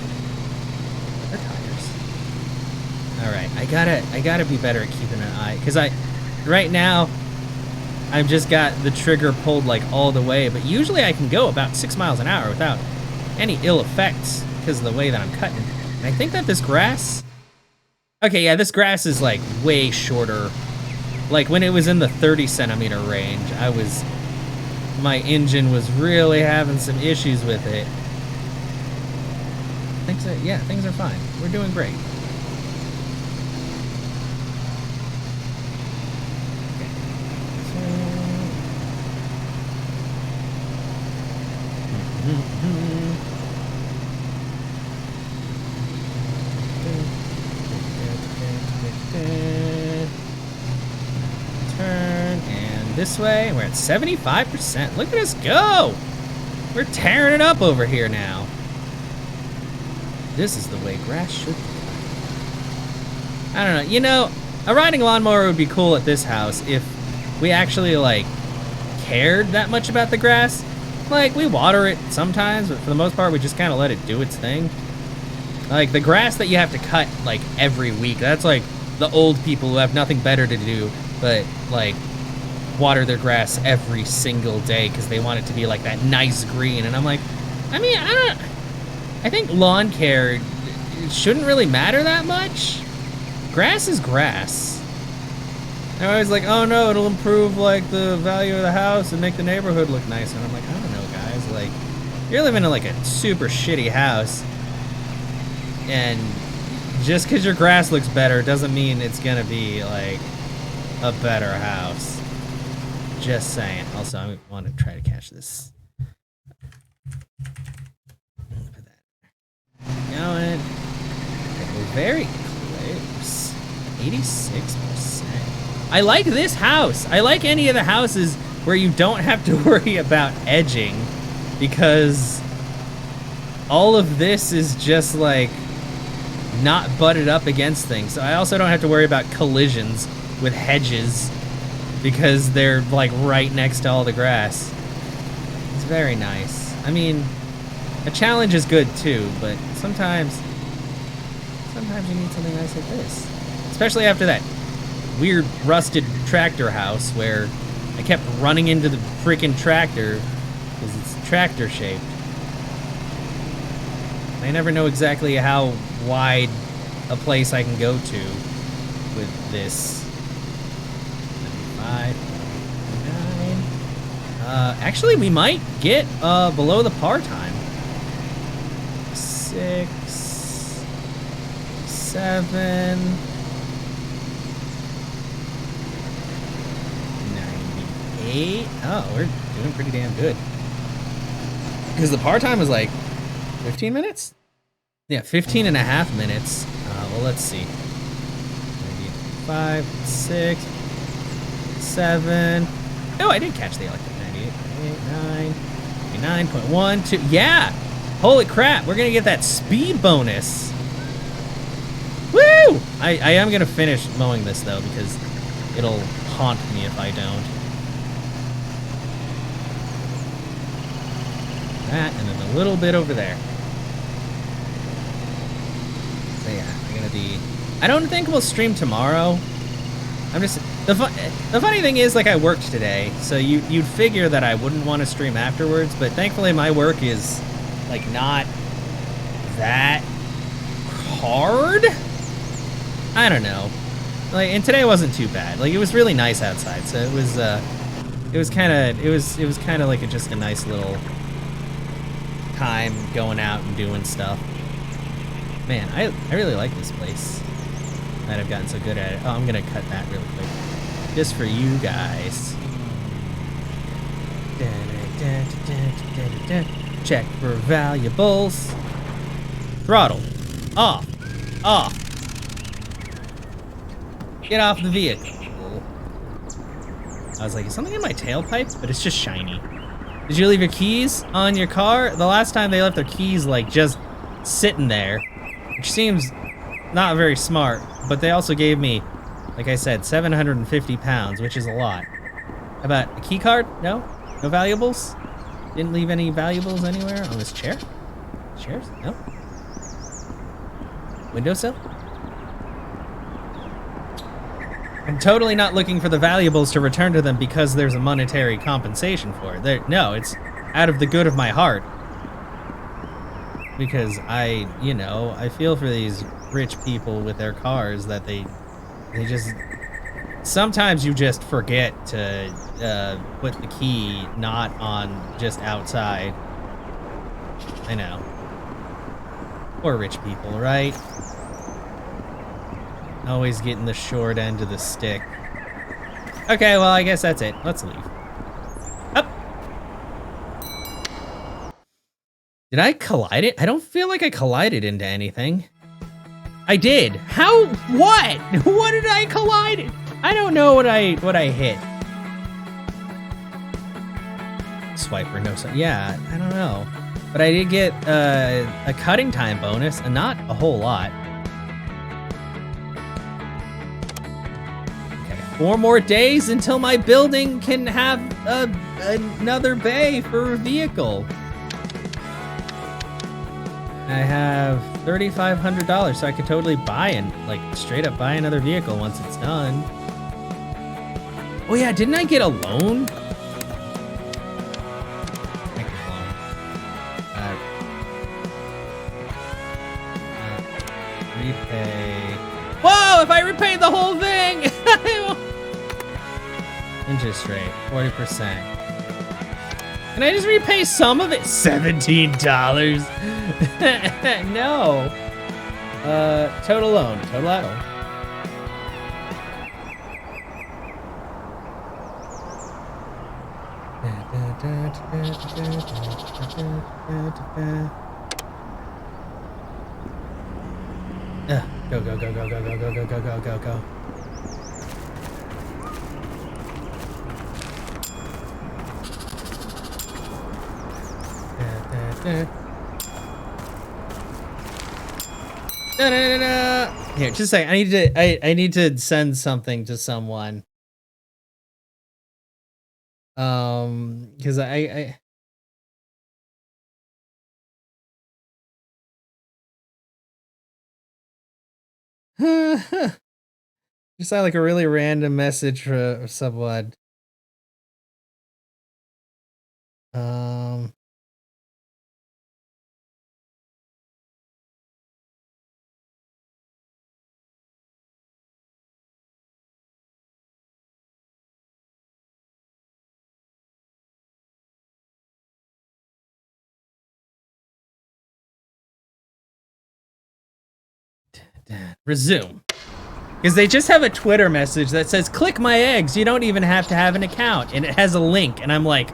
They're tires. All right, I gotta be better at keeping an eye, because right now I've just got the trigger pulled like all the way, but usually I can go about 6 miles an hour without any ill effects because of the way that I'm cutting. And I think that this grass, okay, yeah, this grass is like way shorter. Like when it was in the 30 centimeter range, my engine was really having some issues with it. Things are fine. We're doing great. Turn, and this way, we're at 75%. Look at us go! We're tearing it up over here now. This is the way grass should be. I don't know, you know, a riding lawnmower would be cool at this house if we actually, like, cared that much about the grass. Like, we water it sometimes, but for the most part, we just kind of let it do its thing. Like, the grass that you have to cut, like, every week, that's like the old people who have nothing better to do but, like, water their grass every single day because they want it to be, like, that nice green. And I'm like, I mean, I think lawn care shouldn't really matter that much. Grass is grass. They're always like, oh no, it'll improve like the value of the house and make the neighborhood look nicer. And I'm like, I don't know, guys. Like, you're living in like a super shitty house, and just because your grass looks better doesn't mean it's gonna be like a better house. Just saying. Also, I want to try to catch this. Put that going. We're very close. 86%. I like this house. I like any of the houses where you don't have to worry about edging, because all of this is just like not butted up against things. So I also don't have to worry about collisions with hedges because they're like right next to all the grass. It's very nice. I mean, a challenge is good too, but sometimes you need something nice like this. Especially after that weird rusted tractor house where I kept running into the freaking tractor because it's tractor shaped. I never know exactly how wide a place I can go to with this. 5, 9. Actually, we might get below the par time. 6, 7, 98. Oh, we're doing pretty damn good. Because the par time was like 15 minutes? Yeah, 15 and a half minutes. Well, let's see. 5, 6, 7. Oh, I did catch the electric. 98, 9, 99.1, 2. Yeah! Holy crap, we're gonna get that speed bonus. Woo! I am gonna finish mowing this though, because it'll haunt me if I don't. That, and then a little bit over there. So yeah, I'm gonna be... I don't think we'll stream tomorrow. I'm just... The funny thing is, like, I worked today, so you'd figure that I wouldn't want to stream afterwards, but thankfully my work is, like, not that hard? I don't know. Like, and today wasn't too bad. Like, it was really nice outside, so it was kind of like just a nice little time going out and doing stuff. Man, I really like this place. That I've gotten so good at it. Oh, I'm gonna cut that really quick. Just for you guys. Check for valuables. Throttle. Off. Off. Get off the vehicle. I was like, is something in my tailpipe? But it's just shiny. Did you leave your keys on your car? The last time they left their keys, like, just sitting there. Which seems not very smart. But they also gave me, like I said, 750 pounds, which is a lot. How about a key card? No? No valuables? Didn't leave any valuables anywhere on this chair? Chairs? No? Windowsill? I'm totally not looking for the valuables to return to them because there's a monetary compensation for it. No, it's out of the good of my heart. Because I feel for these rich people with their cars that they just... Sometimes you just forget to put the key not on just outside. I know. Poor rich people, right? Always getting the short end of the stick. Okay, well, I guess that's it. Let's leave. Up! Did I collide it? I don't feel like I collided into anything. I did. How? What? What did I collide it? I don't know what I hit. Swiper, no, yeah, I don't know. But I did get a cutting time bonus, and not a whole lot. Okay, 4 more days until my building can have another bay for a vehicle. I have $3,500, so I could totally buy straight up buy another vehicle once it's done. Oh yeah, didn't I get a loan? Repay. Whoa! If I repay the whole thing, interest rate 40%. Can I just repay some of it? $17. No. Total loan. Total loan. Go, go, go, go, go, go, go, go, go, go, go, go. Here, just a second. I need to send something to someone. Because I just saw like a really random message for someone. Um, resume. Because they just have a Twitter message that says, click my eggs, you don't even have to have an account. And it has a link, and I'm like...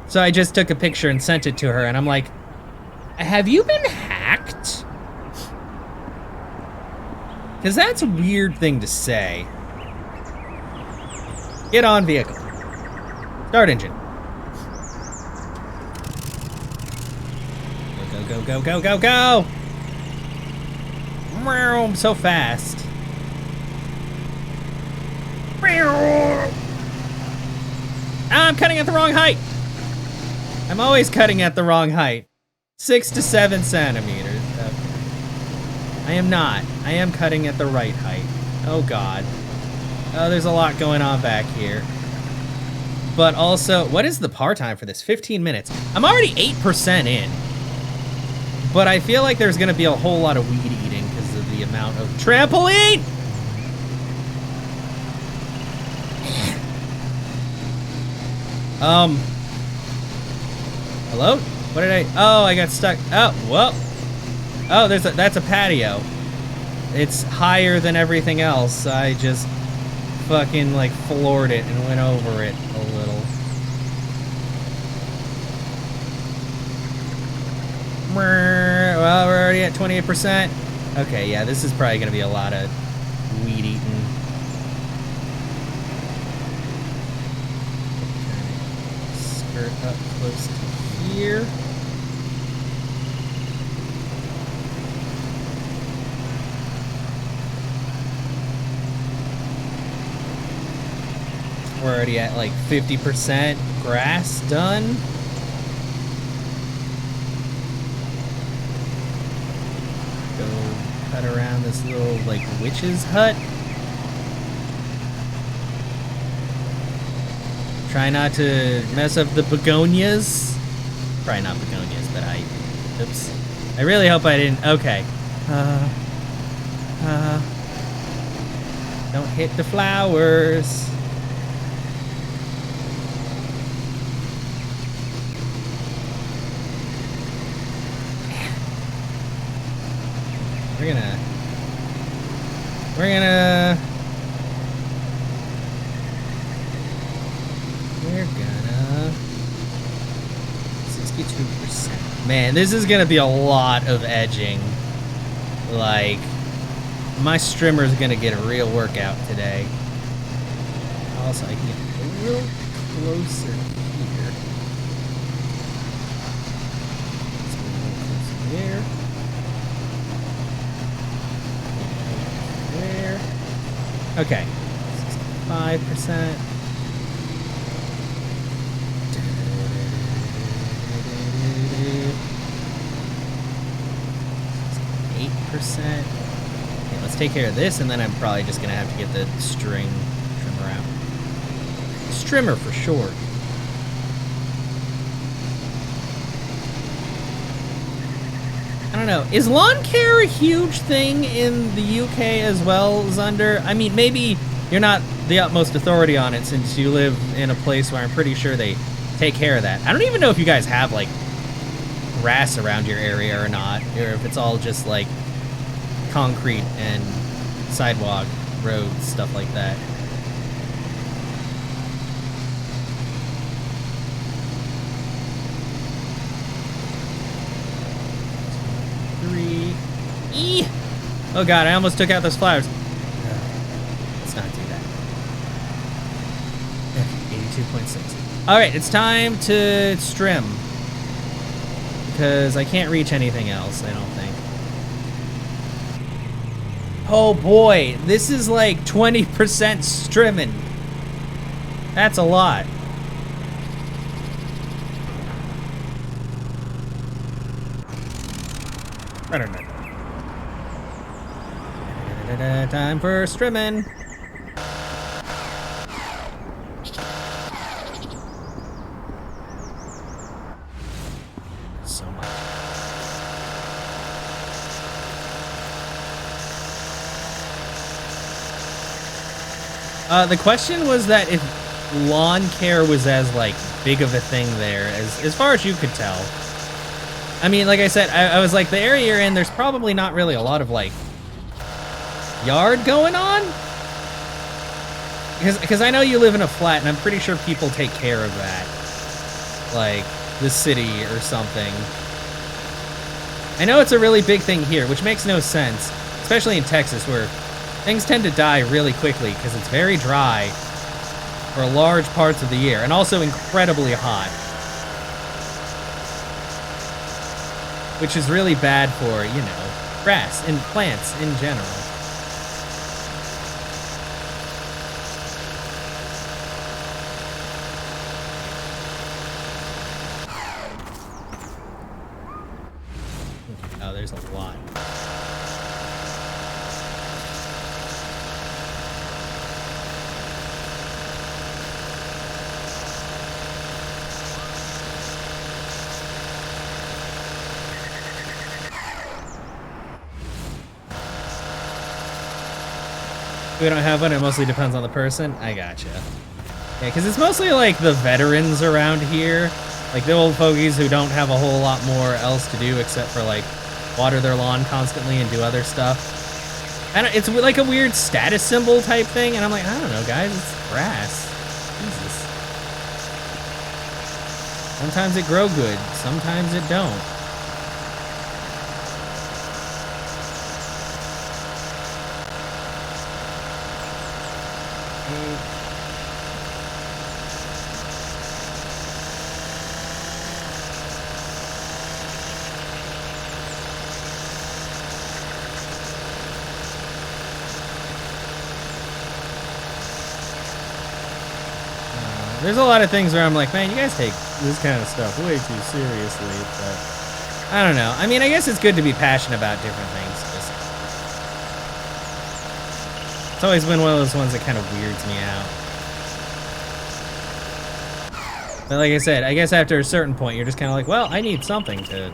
So I just took a picture and sent it to her, and I'm like, have you been hacked? Because that's a weird thing to say. Get on vehicle. Start engine. Go, go, go, go, go, go! I'm so fast. I'm cutting at the wrong height. I'm always cutting at the wrong height. 6 to 7 centimeters. Okay. I am not. I am cutting at the right height. Oh God. Oh, there's a lot going on back here. But also, what is the par time for this? 15 minutes. I'm already 8% in. But I feel like there's gonna be a whole lot of weed eating because of the amount of trampoline! Hello? What did I... Oh, I got stuck. Oh, whoa. Oh, that's a patio. It's higher than everything else. I just fucking, like, floored it and went over it a little. Well, we're already at 28%. Okay, yeah, this is probably gonna be a lot of weed eating. Skirt up close to here. We're already at like 50% grass done. Go cut around this little like witch's hut. Try not to mess up the begonias. Probably not begonias, but oops. I really hope I didn't, okay. Don't hit the flowers. We're gonna 62%. Man, this is gonna be a lot of edging. Like, my strimmer's gonna get a real workout today. Also, I can get a little closer here. Let's get a little closer there. There. Okay. 65%. 8%. Okay, let's take care of this, and then I'm probably just gonna have to get the trimmer out. Strimmer for short. I don't know. Is lawn care a huge thing in the UK as well, Zunder? I mean, maybe you're not the utmost authority on it since you live in a place where I'm pretty sure they take care of that. I don't even know if you guys have, like, grass around your area or not, or if it's all just, like, concrete and sidewalk, roads, stuff like that. Oh God, I almost took out those flowers. Let's not do that. 82.6. All right, it's time to trim. Because I can't reach anything else, I don't think. Oh boy, this is like 20% strimming. That's a lot. Time for strimming. So much. The question was that if lawn care was as like big of a thing there as far as you could tell. I mean, like I said, I was like, the area you're in, there's probably not really a lot of like yard going on, because I know you live in a flat, and I'm pretty sure people take care of that, like the city or something. I know it's a really big thing here, which makes no sense, especially in Texas, where things tend to die really quickly because it's very dry for large parts of the year, and also incredibly hot, which is really bad for, you know, grass and plants in general. Oh, there's a lot. We don't have one, it mostly depends on the person. I gotcha. Yeah, because it's mostly like the veterans around here, like the old fogies who don't have a whole lot more else to do except for like water their lawn constantly and do other stuff. And it's like a weird status symbol type thing, and I'm like, I don't know, guys, it's grass. Jesus. Sometimes it grow good, sometimes it don't. There's a lot of things where I'm like, man, you guys take this kind of stuff way too seriously, but I don't know. I mean, I guess it's good to be passionate about different things. It's always been one of those ones that kind of weirds me out. But like I said, I guess after a certain point, you're just kind of like, well, I need something to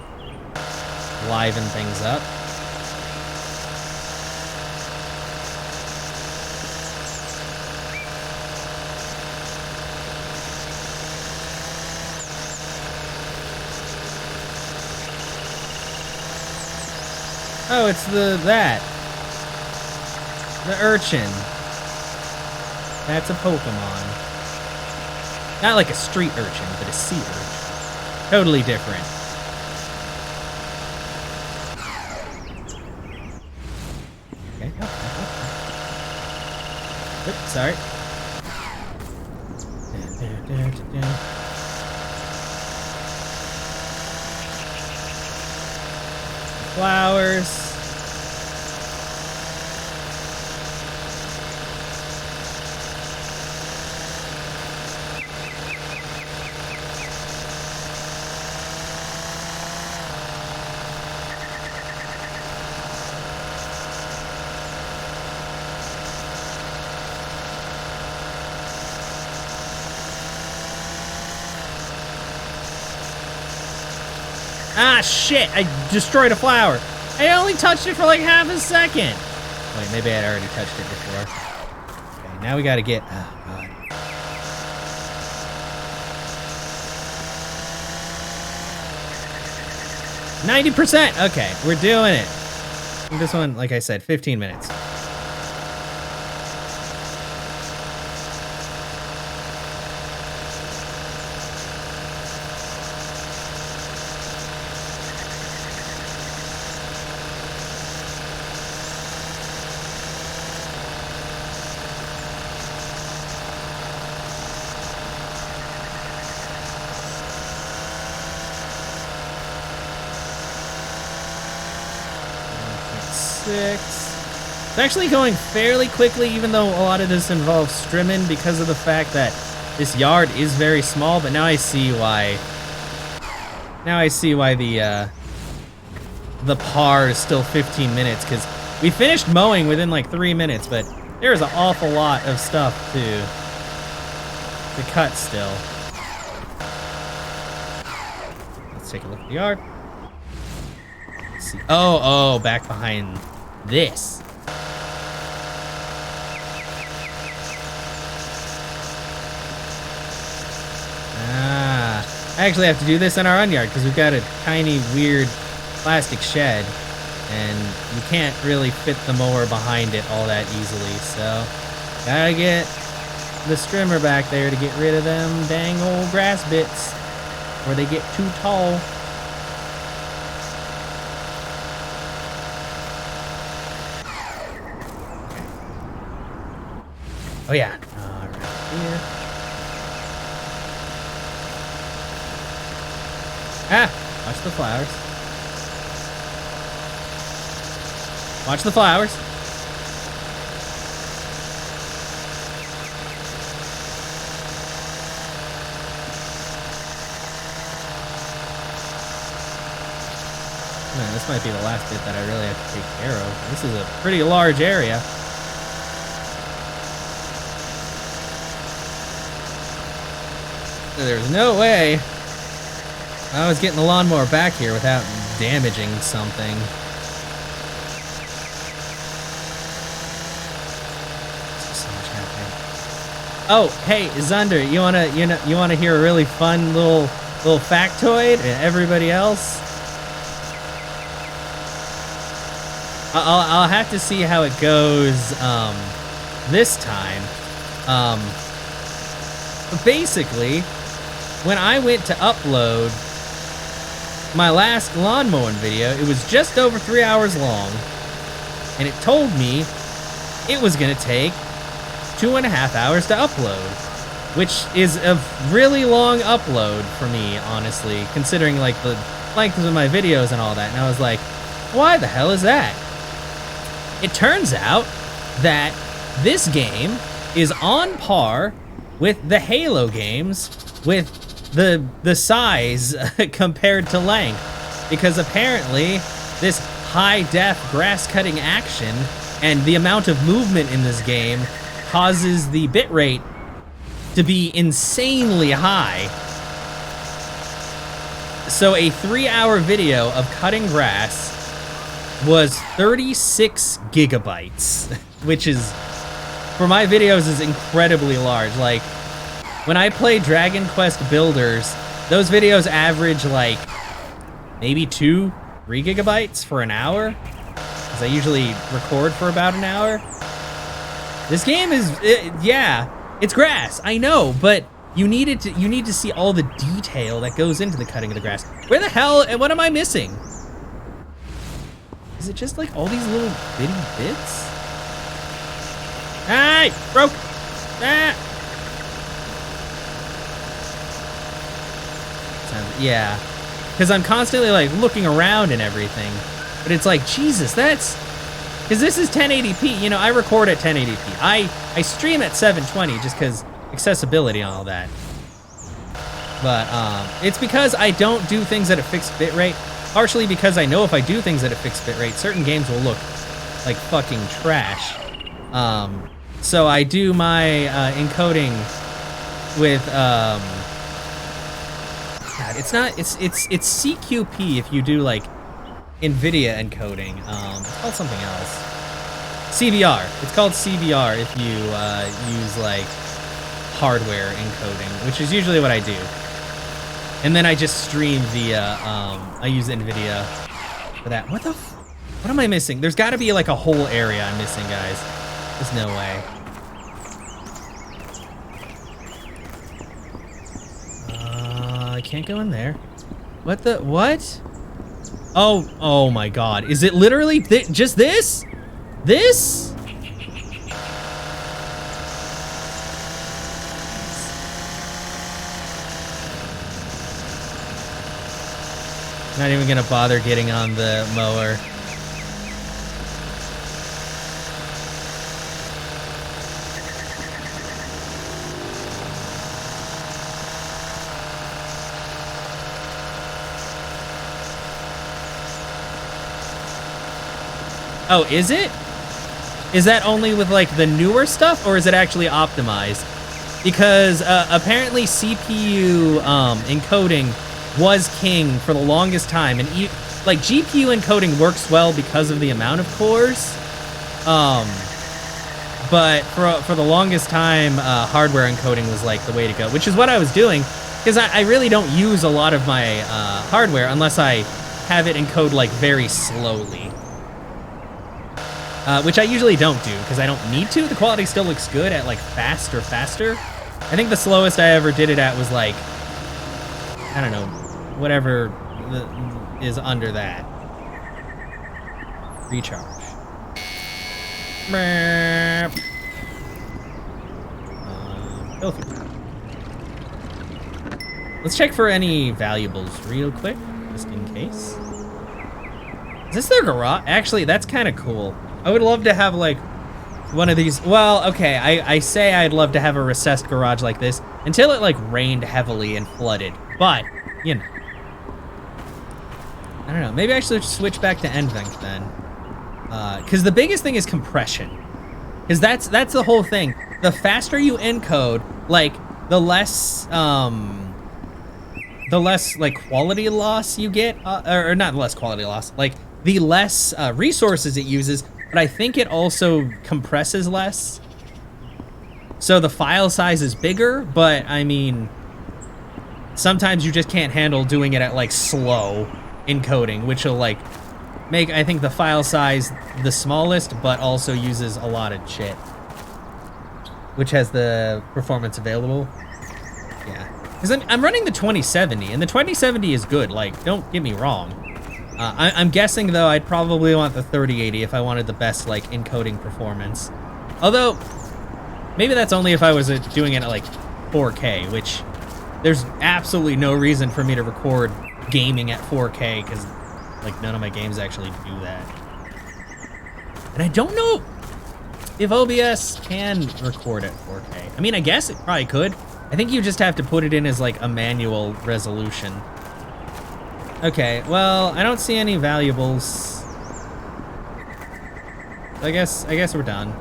liven things up. Oh, it's the urchin. That's a Pokemon. Not like a street urchin, but a sea urchin. Totally different. Okay. Oops, sorry. Flowers. Ah, shit! I destroyed a flower. I only touched it for like half a second. Wait, maybe I'd already touched it before. Okay, now we gotta get... Oh, God. %! Okay, we're doing it. This one, like I said, 15 minutes. It's actually going fairly quickly, even though a lot of this involves strimming because of the fact that this yard is very small, but now I see why. Now I see why the par is still 15 minutes, because We finished mowing within like 3 minutes, but there's an awful lot of stuff to cut still. Let's take a look at the yard. Let's see. Oh, back behind this. I actually have to do this in our yard because we've got a tiny, weird plastic shed, and you can't really fit the mower behind it all that easily, so gotta get the strimmer back there to get rid of them dang old grass bits where they get too tall. Oh yeah, right here. Watch the flowers. Watch the flowers. Man, this might be the last bit that I really have to take care of. This is a pretty large area. There's no way I was getting the lawnmower back here without damaging something. So much happening. Oh, hey, Zunder, you wanna hear a really fun little factoid? And everybody else, I'll have to see how it goes this time. But basically, when I went to upload my last lawn mowing video, it was just over 3 hours long, and it told me it was gonna take 2.5 hours to upload, which is a really long upload for me, honestly, considering like the length of my videos and all that. And I was like, why the hell is that? It turns out that this game is on par with the Halo games with the size compared to length, because apparently this high-def grass-cutting action and the amount of movement in this game causes the bitrate to be insanely high. So a 3-hour video of cutting grass was 36 gigabytes, which is, for my videos, is incredibly large. Like, when I play Dragon Quest Builders, those videos average like maybe 2-3 gigabytes for an hour, because I usually record for about an hour. This game is, yeah, it's grass, I know, but you need to see all the detail that goes into the cutting of the grass. Where the hell, and what am I missing? Is it just like all these little bitty bits? Hey, broke. Ah. Yeah, because I'm constantly like looking around and everything, but it's like, Jesus, that's, because this is 1080p. You know, I record at 1080p. I stream at 720 just because accessibility and all that. But it's because I don't do things at a fixed bitrate. Partially because I know if I do things at a fixed bitrate, certain games will look like fucking trash. So I do my encoding with God, it's CQP if you do like NVIDIA encoding. It's called something else. CBR. It's called CBR if you use like hardware encoding, which is usually what I do. And then I just stream via, I use NVIDIA for that. What am I missing? There's gotta be like a whole area I'm missing, guys. There's no way. I can't go in there. What? Oh my God. Is it literally just this? This? Not even gonna bother getting on the mower. Oh, is it? Is that only with like the newer stuff, or is it actually optimized? Because apparently CPU encoding was king for the longest time, and like GPU encoding works well because of the amount of cores. But for the longest time, hardware encoding was like the way to go, which is what I was doing, because I really don't use a lot of my hardware unless I have it encode like very slowly. Which I usually don't do, because I don't need to. The quality still looks good at like faster. I think the slowest I ever did it at was like, I don't know, whatever is under that. Recharge. Go through. Let's check for any valuables real quick, just in case. Is this their garage? Actually, that's kind of cool. I would love to have like one of these. Well, okay, I say I'd love to have a recessed garage like this until it like rained heavily and flooded. But, you know. I don't know. Maybe I should switch back to NVENC then. Because the biggest thing is compression. Because that's the whole thing. The faster you encode, like, the less like quality loss you get, or not less quality loss, like the less resources it uses, but I think it also compresses less. So the file size is bigger, but I mean, sometimes you just can't handle doing it at like slow encoding, which will like make, I think, the file size the smallest, but also uses a lot of shit. Which has the performance available. Yeah. Because I'm running the 2070, and the 2070 is good, like, don't get me wrong. I'm guessing, though, I'd probably want the 3080 if I wanted the best, like, encoding performance. Although, maybe that's only if I was doing it at, like, 4K, which there's absolutely no reason for me to record gaming at 4K, because, like, none of my games actually do that. And I don't know if OBS can record at 4K. I mean, I guess it probably could. I think you just have to put it in as, like, a manual resolution. Okay, well, I don't see any valuables. I guess we're done.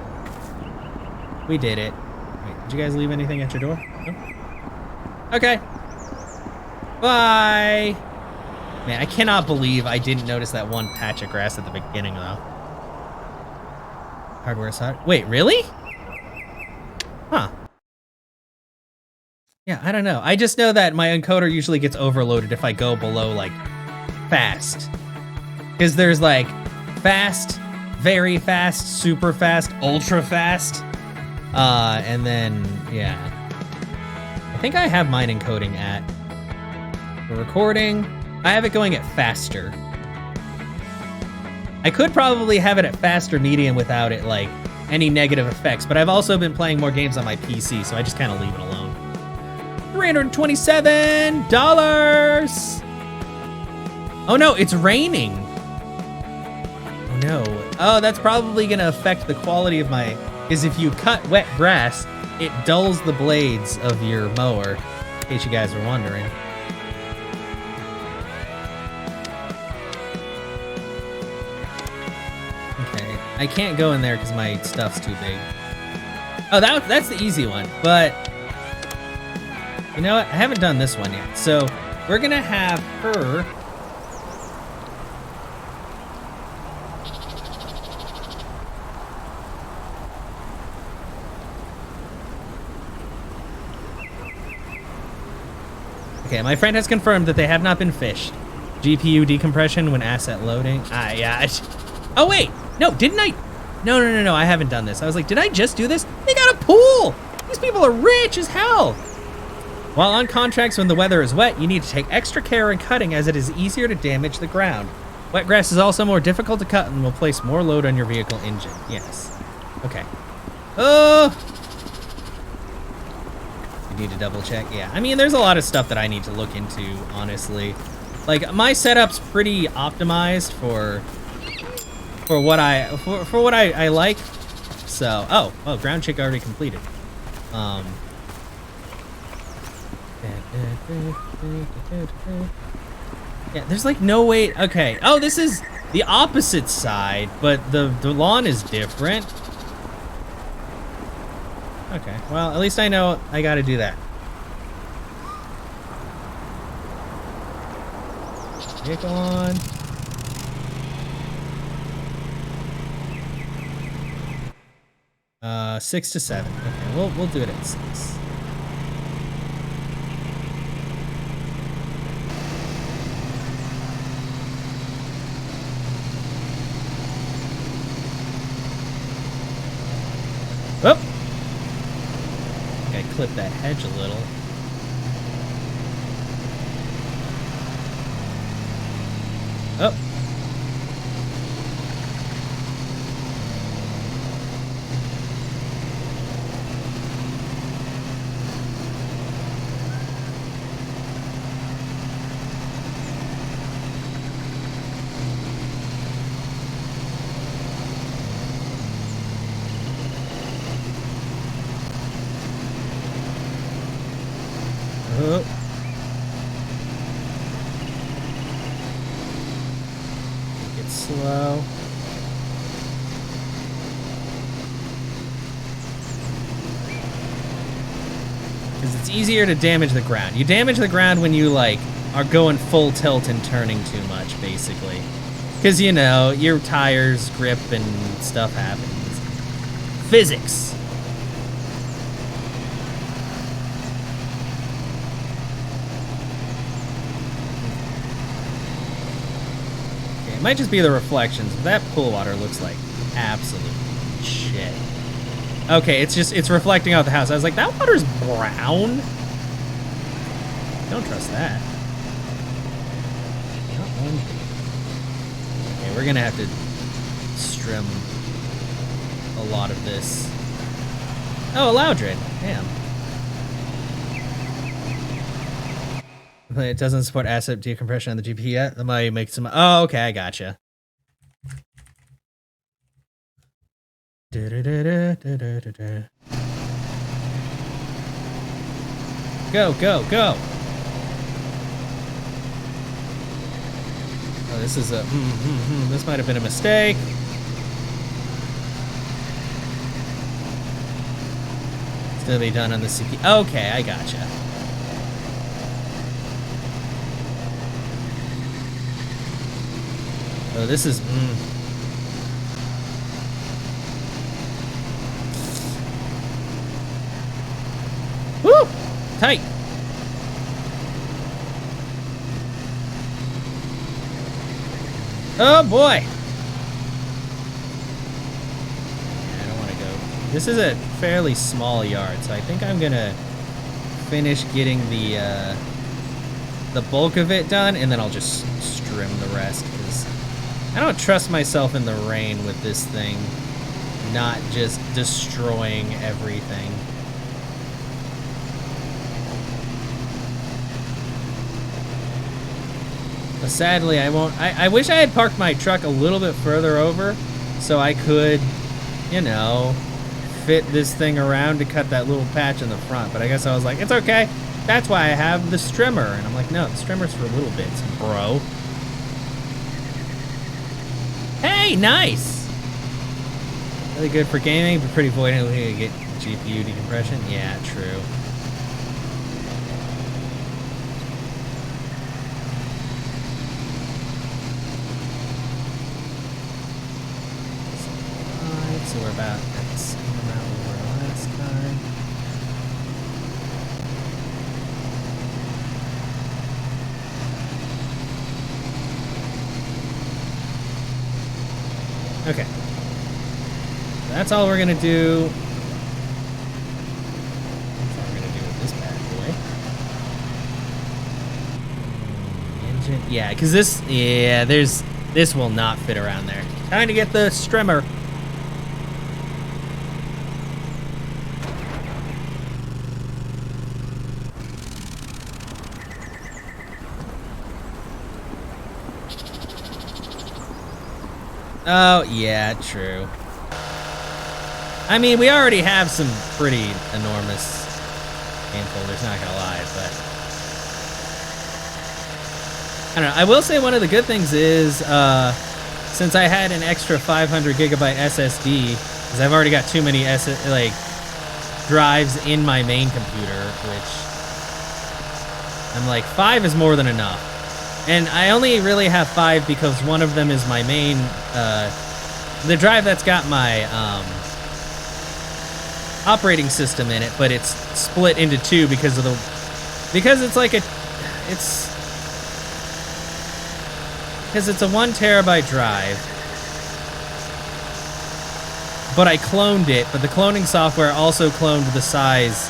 We did it. Wait, did you guys leave anything at your door? No? Okay. Bye! Man, I cannot believe I didn't notice that one patch of grass at the beginning, though. Hardware side. Wait, really? Huh. Yeah, I don't know. I just know that my encoder usually gets overloaded if I go below, like, fast. Because there's, like, fast, very fast, super fast, ultra fast. And then, yeah. I think I have mine encoding at... For recording, I have it going at faster. I could probably have it at faster medium without it, like, any negative effects, but I've also been playing more games on my PC, so I just kind of leave it alone. $327! Oh no, it's raining! Oh no. Oh, that's probably gonna affect the quality of my... Because if you cut wet grass, it dulls the blades of your mower, in case you guys were wondering. I can't go in there because my stuff's too big. Oh, that's the easy one, but you know what? I haven't done this one yet. So we're gonna have her. Okay, my friend has confirmed that they have not been fished. GPU decompression when asset loading. Yeah. Oh, wait. No, didn't I? No, I haven't done this. I was like, did I just do this? They got a pool! These people are rich as hell! While on contracts when the weather is wet, you need to take extra care in cutting as it is easier to damage the ground. Wet grass is also more difficult to cut and will place more load on your vehicle engine. Yes. Okay. Oh! You need to double check? Yeah. I mean, there's a lot of stuff that I need to look into, honestly. Like, my setup's pretty optimized for what I like. So, oh, ground check already completed. Yeah, there's like no way. Okay. Oh, this is the opposite side, but the lawn is different. Okay, well, at least I know I gotta do that. Vehicle on. Uh, 6 to 7. Okay, we'll do it at 6. Oh! Gotta clip that hedge a little. Oh! Oh. Take it slow. Because it's easier to damage the ground. You damage the ground when you, like, are going full tilt and turning too much, basically. Because, you know, your tires grip and stuff happens. Physics. Might just be the reflections, but that pool water looks like absolute shit. Okay, it's reflecting off the house. I was like, that water's brown? Don't trust that. Okay, we're gonna have to strim a lot of this. Oh, a Loudred. Damn. It doesn't support asset decompression on the GPU yet. That might make some. Oh, okay, I gotcha. Go, go, go. Oh, this is a. This might have been a mistake. Still be done on the CPU. Okay, I gotcha. Oh, this is. Woo! Tight. Oh boy. I don't want to go. This is a fairly small yard, so I think I'm gonna finish getting the bulk of it done, and then I'll just trim the rest. I don't trust myself in the rain with this thing not just destroying everything. But sadly, I won't. I wish I had parked my truck a little bit further over so I could, you know, fit this thing around to cut that little patch in the front. But I guess I was like, it's okay. That's why I have the strimmer. And I'm like, no, the strimmer's for little bits, bro. Hey, nice! Really good for gaming, but pretty void when you get GPU decompression. Yeah, true. Alright, so we're about at the same amount we were last time. Okay. That's all we're gonna do. That's all we're gonna do with this bad boy. Engine. Yeah, because this. Yeah, this will not fit around there. Time to get the strimmer. Oh, yeah, true. I mean, we already have some pretty enormous game folders, not gonna lie, but I don't know. I will say one of the good things is since I had an extra 500 gigabyte SSD, because I've already got too many drives in my main computer, which I'm like, 5 is more than enough. And I only really have 5 because one of them is my main, the drive that's got my operating system in it, but it's split into 2 because it's a 1 terabyte drive. But I cloned it, but the cloning software also cloned the size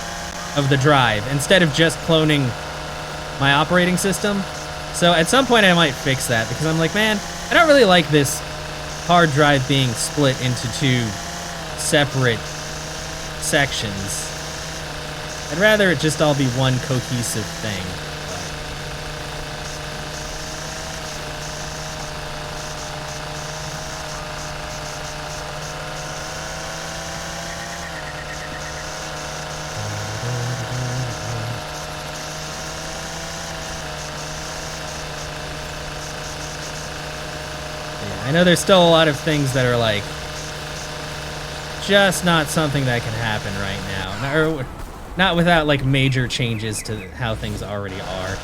of the drive instead of just cloning my operating system. So at some point I might fix that, because I'm like, man, I don't really like this hard drive being split into 2 separate sections. I'd rather it just all be one cohesive thing. I know there's still a lot of things that are like just not something that can happen right now, or not without like major changes to how things already are.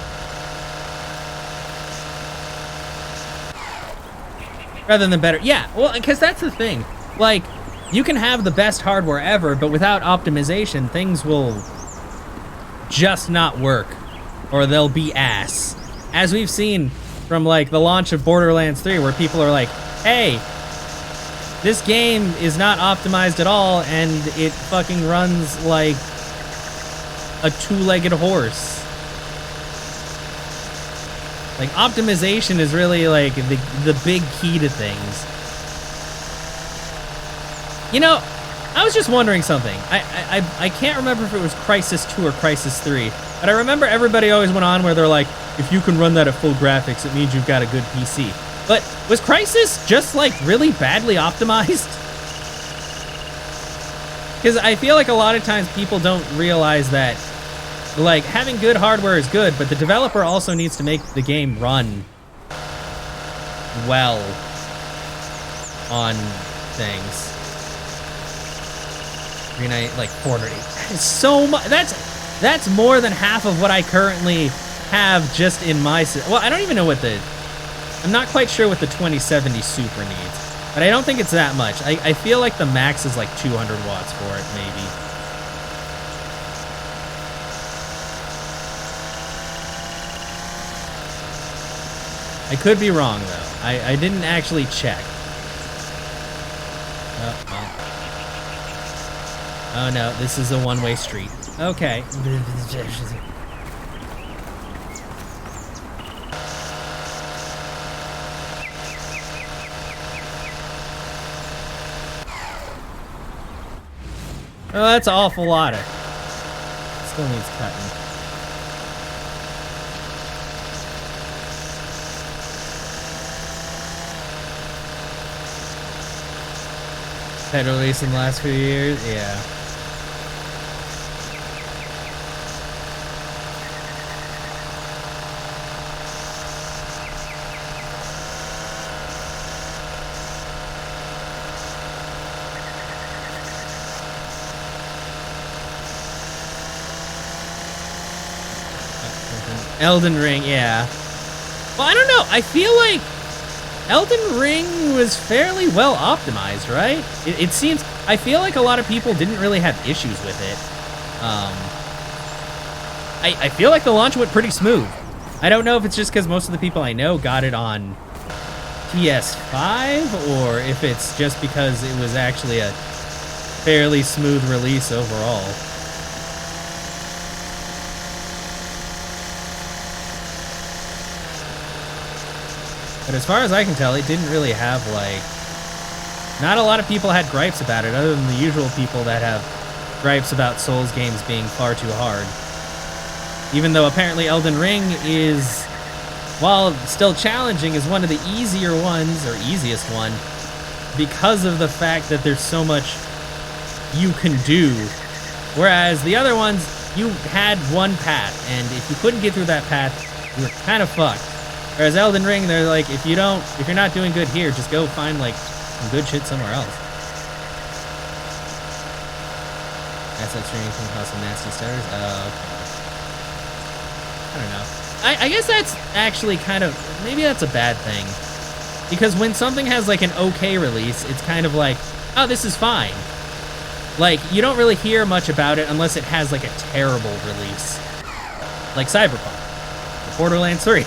Rather than better, yeah. Well, because that's the thing. Like, you can have the best hardware ever, but without optimization, things will just not work, or they'll be ass, as we've seen from like the launch of Borderlands 3, where people are like, hey, this game is not optimized at all, and it fucking runs like a 2-legged horse. Like, optimization is really like the big key to things. You know, I was just wondering something. I can't remember if it was Crysis 2 or Crysis 3, but I remember everybody always went on where they're like, if you can run that at full graphics, it means you've got a good PC. But was Crysis just like really badly optimized? Because I feel like a lot of times people don't realize that, like, having good hardware is good, but the developer also needs to make the game run well on things. Like 480. That is so much. That's more than half of what I currently have just in my system. Well, I don't even know what I'm not quite sure what the 2070 Super needs, but I don't think it's that much. I feel like the max is like 200 watts for it, maybe. I could be wrong, though. I didn't actually check. Oh, well. Oh no, this is a one-way street. Okay. Oh, that's an awful lot of. Still needs cutting. Had released in the last few years, yeah. Elden Ring, yeah. Well, I don't know. I feel like Elden Ring was fairly well optimized, right? It seems... I feel like a lot of people didn't really have issues with it. I feel like the launch went pretty smooth. I don't know if it's just because most of the people I know got it on PS5, or if it's just because it was actually a fairly smooth release overall. But as far as I can tell, it didn't really have, like... Not a lot of people had gripes about it, other than the usual people that have gripes about Souls games being far too hard. Even though apparently Elden Ring is, while still challenging, is one of the easier ones, or easiest one, because of the fact that there's so much you can do. Whereas the other ones, you had one path, and if you couldn't get through that path, you were kind of fucked. Whereas Elden Ring, they're like, if you're not doing good here, just go find like some good shit somewhere else. That's that streaming can cause some nasty stutters. Okay. I don't know. I guess that's actually kind of, maybe that's a bad thing. Because when something has like an okay release, it's kind of like, oh, this is fine. Like, you don't really hear much about it unless it has like a terrible release. Like Cyberpunk, or Borderlands 3.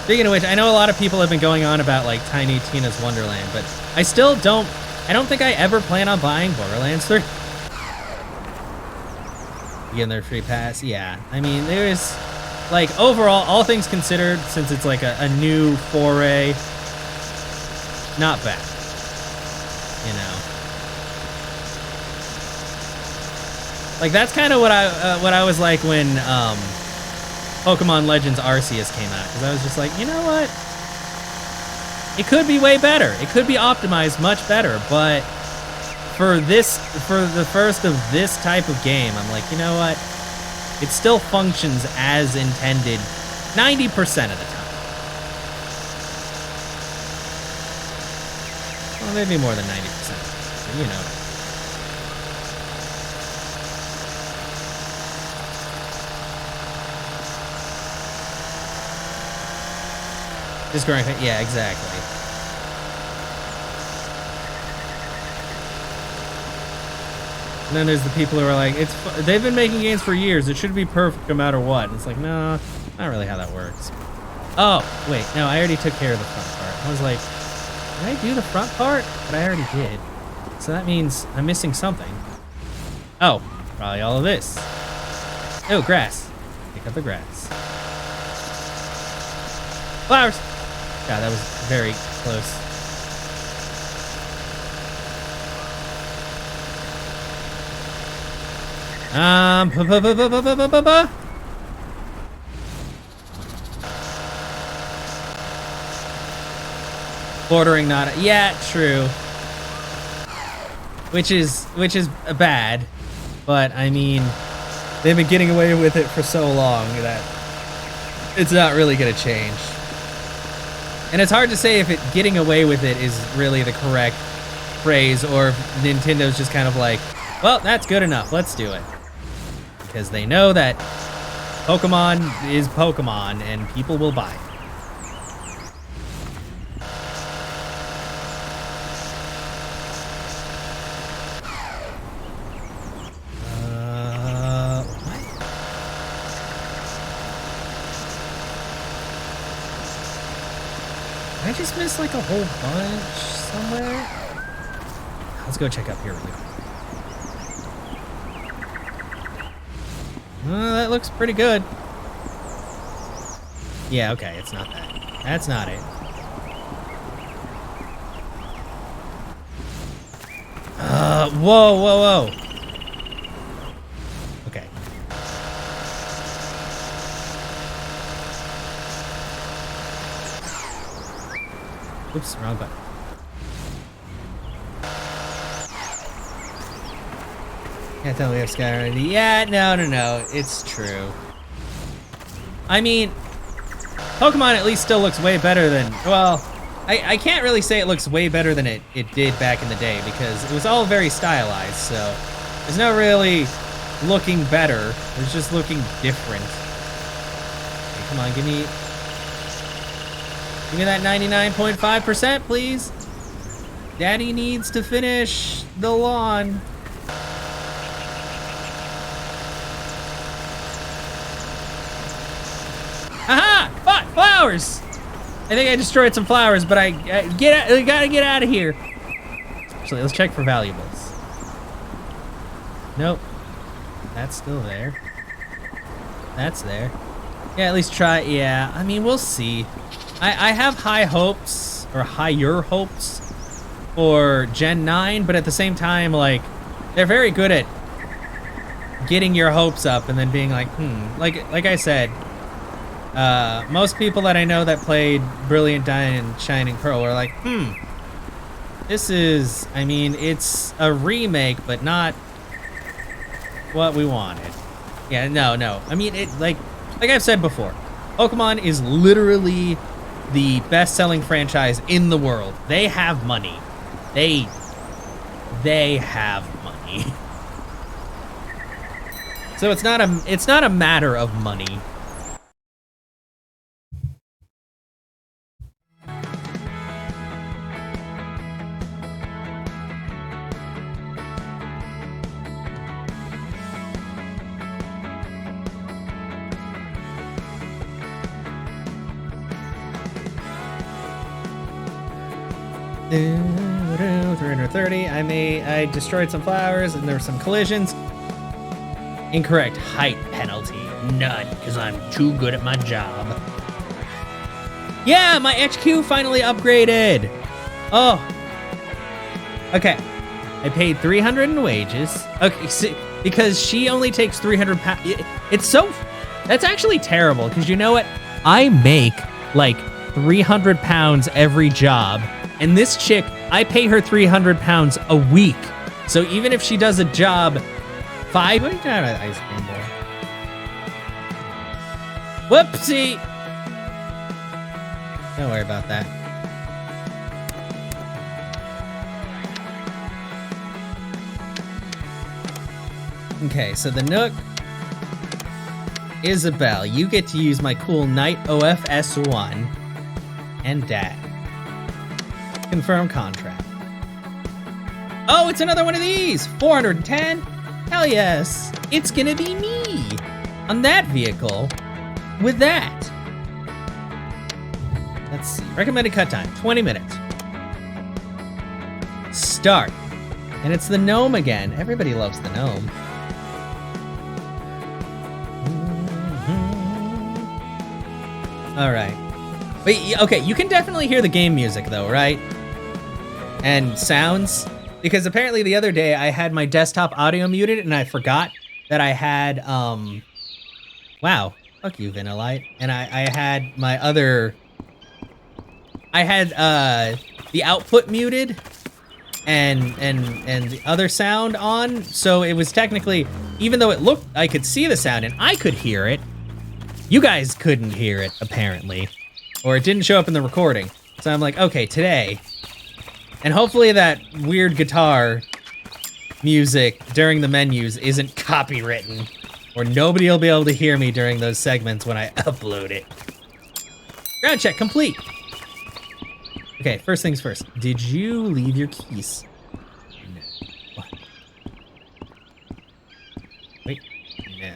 Speaking of which, I know a lot of people have been going on about like Tiny Tina's Wonderland, but I don't think I ever plan on buying Borderlands 3. Getting their free pass, yeah. I mean, there's, like, overall, all things considered, since it's like a new foray, not bad, you know. Like, that's kind of what I was like when Pokemon Legends Arceus came out, because I was just like, you know what? It could be way better. It could be optimized much better, but for the first of this type of game, I'm like, you know what? It still functions as intended 90% of the time. Well, maybe more than 90%, but you know. Just growing, yeah, exactly. And then there's the people who are like, they've been making games for years. It should be perfect no matter what. And it's like, no, not really how that works. Oh, wait, no, I already took care of the front part. I was like, did I do the front part? But I already did. So that means I'm missing something. Oh, probably all of this. Oh, grass. Pick up the grass. Flowers. God, that was very close. Bordering not, yeah, true. Which is bad, but I mean, they've been getting away with it for so long that it's not really gonna change. And it's hard to say if getting away with it is really the correct phrase, or if Nintendo's just kind of like, well, that's good enough, let's do it. Because they know that Pokemon is Pokemon and people will buy it. What? Did I just miss like a whole bunch somewhere? Let's go check up here really quick. That looks pretty good. Yeah, okay, it's not that. That's not it. Whoa. Okay. Oops, wrong button. Can't tell we have Sky already. Yeah, no. It's true. I mean, Pokemon at least still looks way better than, well, I can't really say it looks way better than it did back in the day, because it was all very stylized, so there's no really looking better. It's just looking different. Okay, come on, give me that 99.5%, please. Daddy needs to finish the lawn. Aha! Flowers! I think I destroyed some flowers, but I gotta get out of here. Actually, let's check for valuables. Nope. That's still there. That's there. Yeah, at least try. Yeah, I mean, we'll see. I have high hopes, or higher hopes, for Gen 9, but at the same time, like, they're very good at getting your hopes up and then being like, like I said, most people that I know that played Brilliant Diamond and Shining Pearl are like, this is, I mean, it's a remake, but not what we wanted. Yeah, no. I mean, like I've said before, Pokemon is literally the best-selling franchise in the world. They have money. They have money. So it's not a matter of money. $330. I destroyed some flowers and there were some collisions. Incorrect height penalty. None, because I'm too good at my job. Yeah, my HQ finally upgraded. Oh. Okay. I paid 300 in wages. Okay, see, because she only takes 300 pounds. It's so... That's actually terrible, because you know what? I make, like, 300 pounds every job. And this chick, I pay her 300 pounds a week. So even if she does a job 5... What are you talking about, ice cream boy? Whoopsie! Don't worry about that. Okay, so the Nook. Isabel, you get to use my cool Knight OFS1 and Dad. Confirm contract. Oh, it's another one of these! 410? Hell yes! It's gonna be me! On that vehicle. With that. Let's see. Recommended cut time, 20 minutes. Start. And it's the gnome again. Everybody loves the gnome. All right. Wait, okay, you can definitely hear the game music though, right? And sounds. Because apparently the other day I had my desktop audio muted and I forgot that I had, wow, fuck you, Vanillite. And I had my other, I had, the output muted and the other sound on. So it was technically, even though it looked, I could see the sound and I could hear it, you guys couldn't hear it, apparently. Or it didn't show up in the recording. So I'm like, okay, today. And hopefully that weird guitar music during the menus isn't copywritten. Or nobody will be able to hear me during those segments when I upload it. Ground check complete. Okay, first things first. Did you leave your keys? No. What? Wait, no.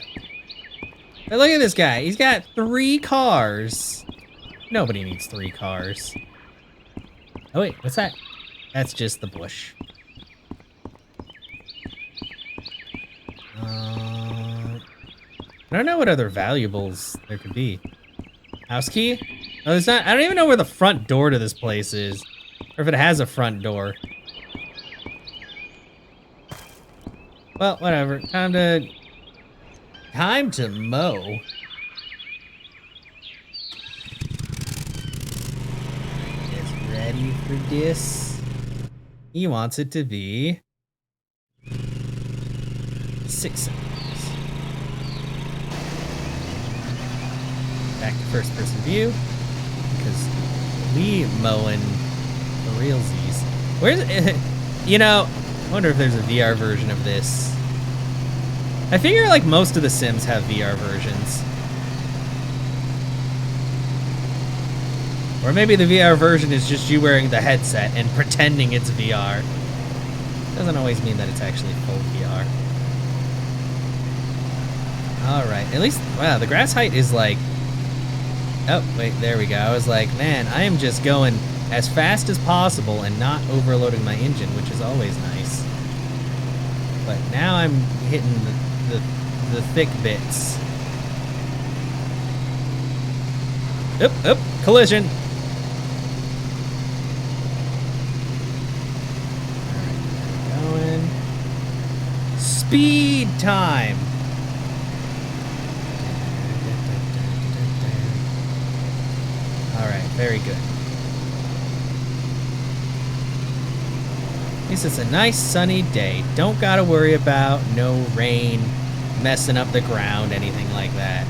But look at this guy. He's got 3 cars. Nobody needs 3 cars. Oh wait, what's that? That's just the bush. I don't know what other valuables there could be. House key? Oh, there's not. I don't even know where the front door to this place is, or if it has a front door. Well, whatever. Time to mow. Is ready for this? He wants it to be 6 seconds. Back to first person view. Because we mowing the realsies. Where's it? You know, I wonder if there's a VR version of this. I figure like most of the Sims have VR versions. Or maybe the VR version is just you wearing the headset and pretending it's VR. Doesn't always mean that it's actually full VR. Alright, at least, wow, the grass height is like... Oh, wait, there we go. I was like, man, I am just going as fast as possible and not overloading my engine, which is always nice. But now I'm hitting the thick bits. Oop, collision. Alright, going. Speed time. Alright, very good. At least it's a nice sunny day. Don't gotta worry about no rain, messing up the ground, anything like that.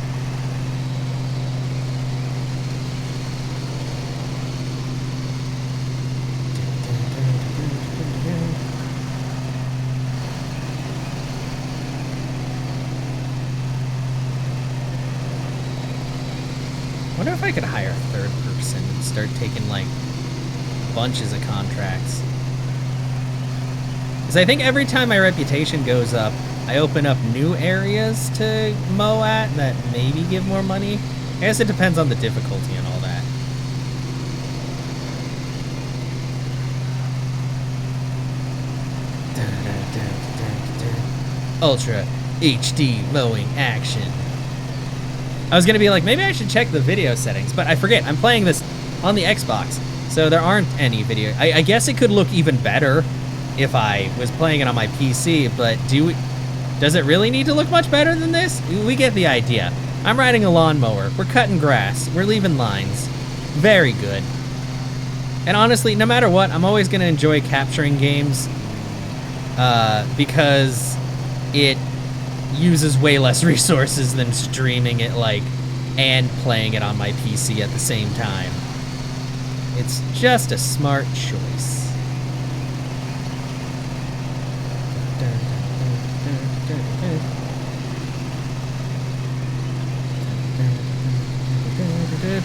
I wonder if I could hire a third person and start taking like bunches of contracts. Because I think every time my reputation goes up, I open up new areas to mow at that maybe give more money. I guess it depends on the difficulty and all that. Ultra HD mowing action. I was gonna be like, maybe I should check the video settings, but I forget. I'm playing this on the Xbox, so there aren't any video. I guess it could look even better if I was playing it on my PC, but does it really need to look much better than this? We get the idea. I'm riding a lawnmower. We're cutting grass. We're leaving lines. Very good. And honestly, no matter what, I'm always gonna enjoy capturing games because it uses way less resources than streaming it and playing it on my PC at the same time. It's just a smart choice.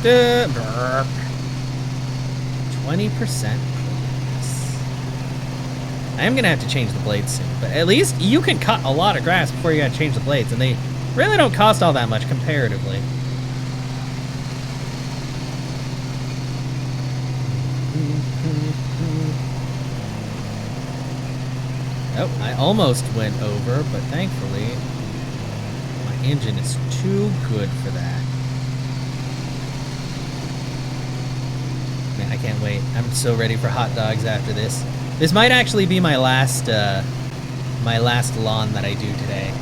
Burp. 20%. I am gonna have to change the blades soon, but at least you can cut a lot of grass before you gotta change the blades, and they really don't cost all that much comparatively. Oh, I almost went over, but thankfully my engine is too good for that. Man, I can't wait. I'm so ready for hot dogs after this. This might actually be my last lawn that I do today.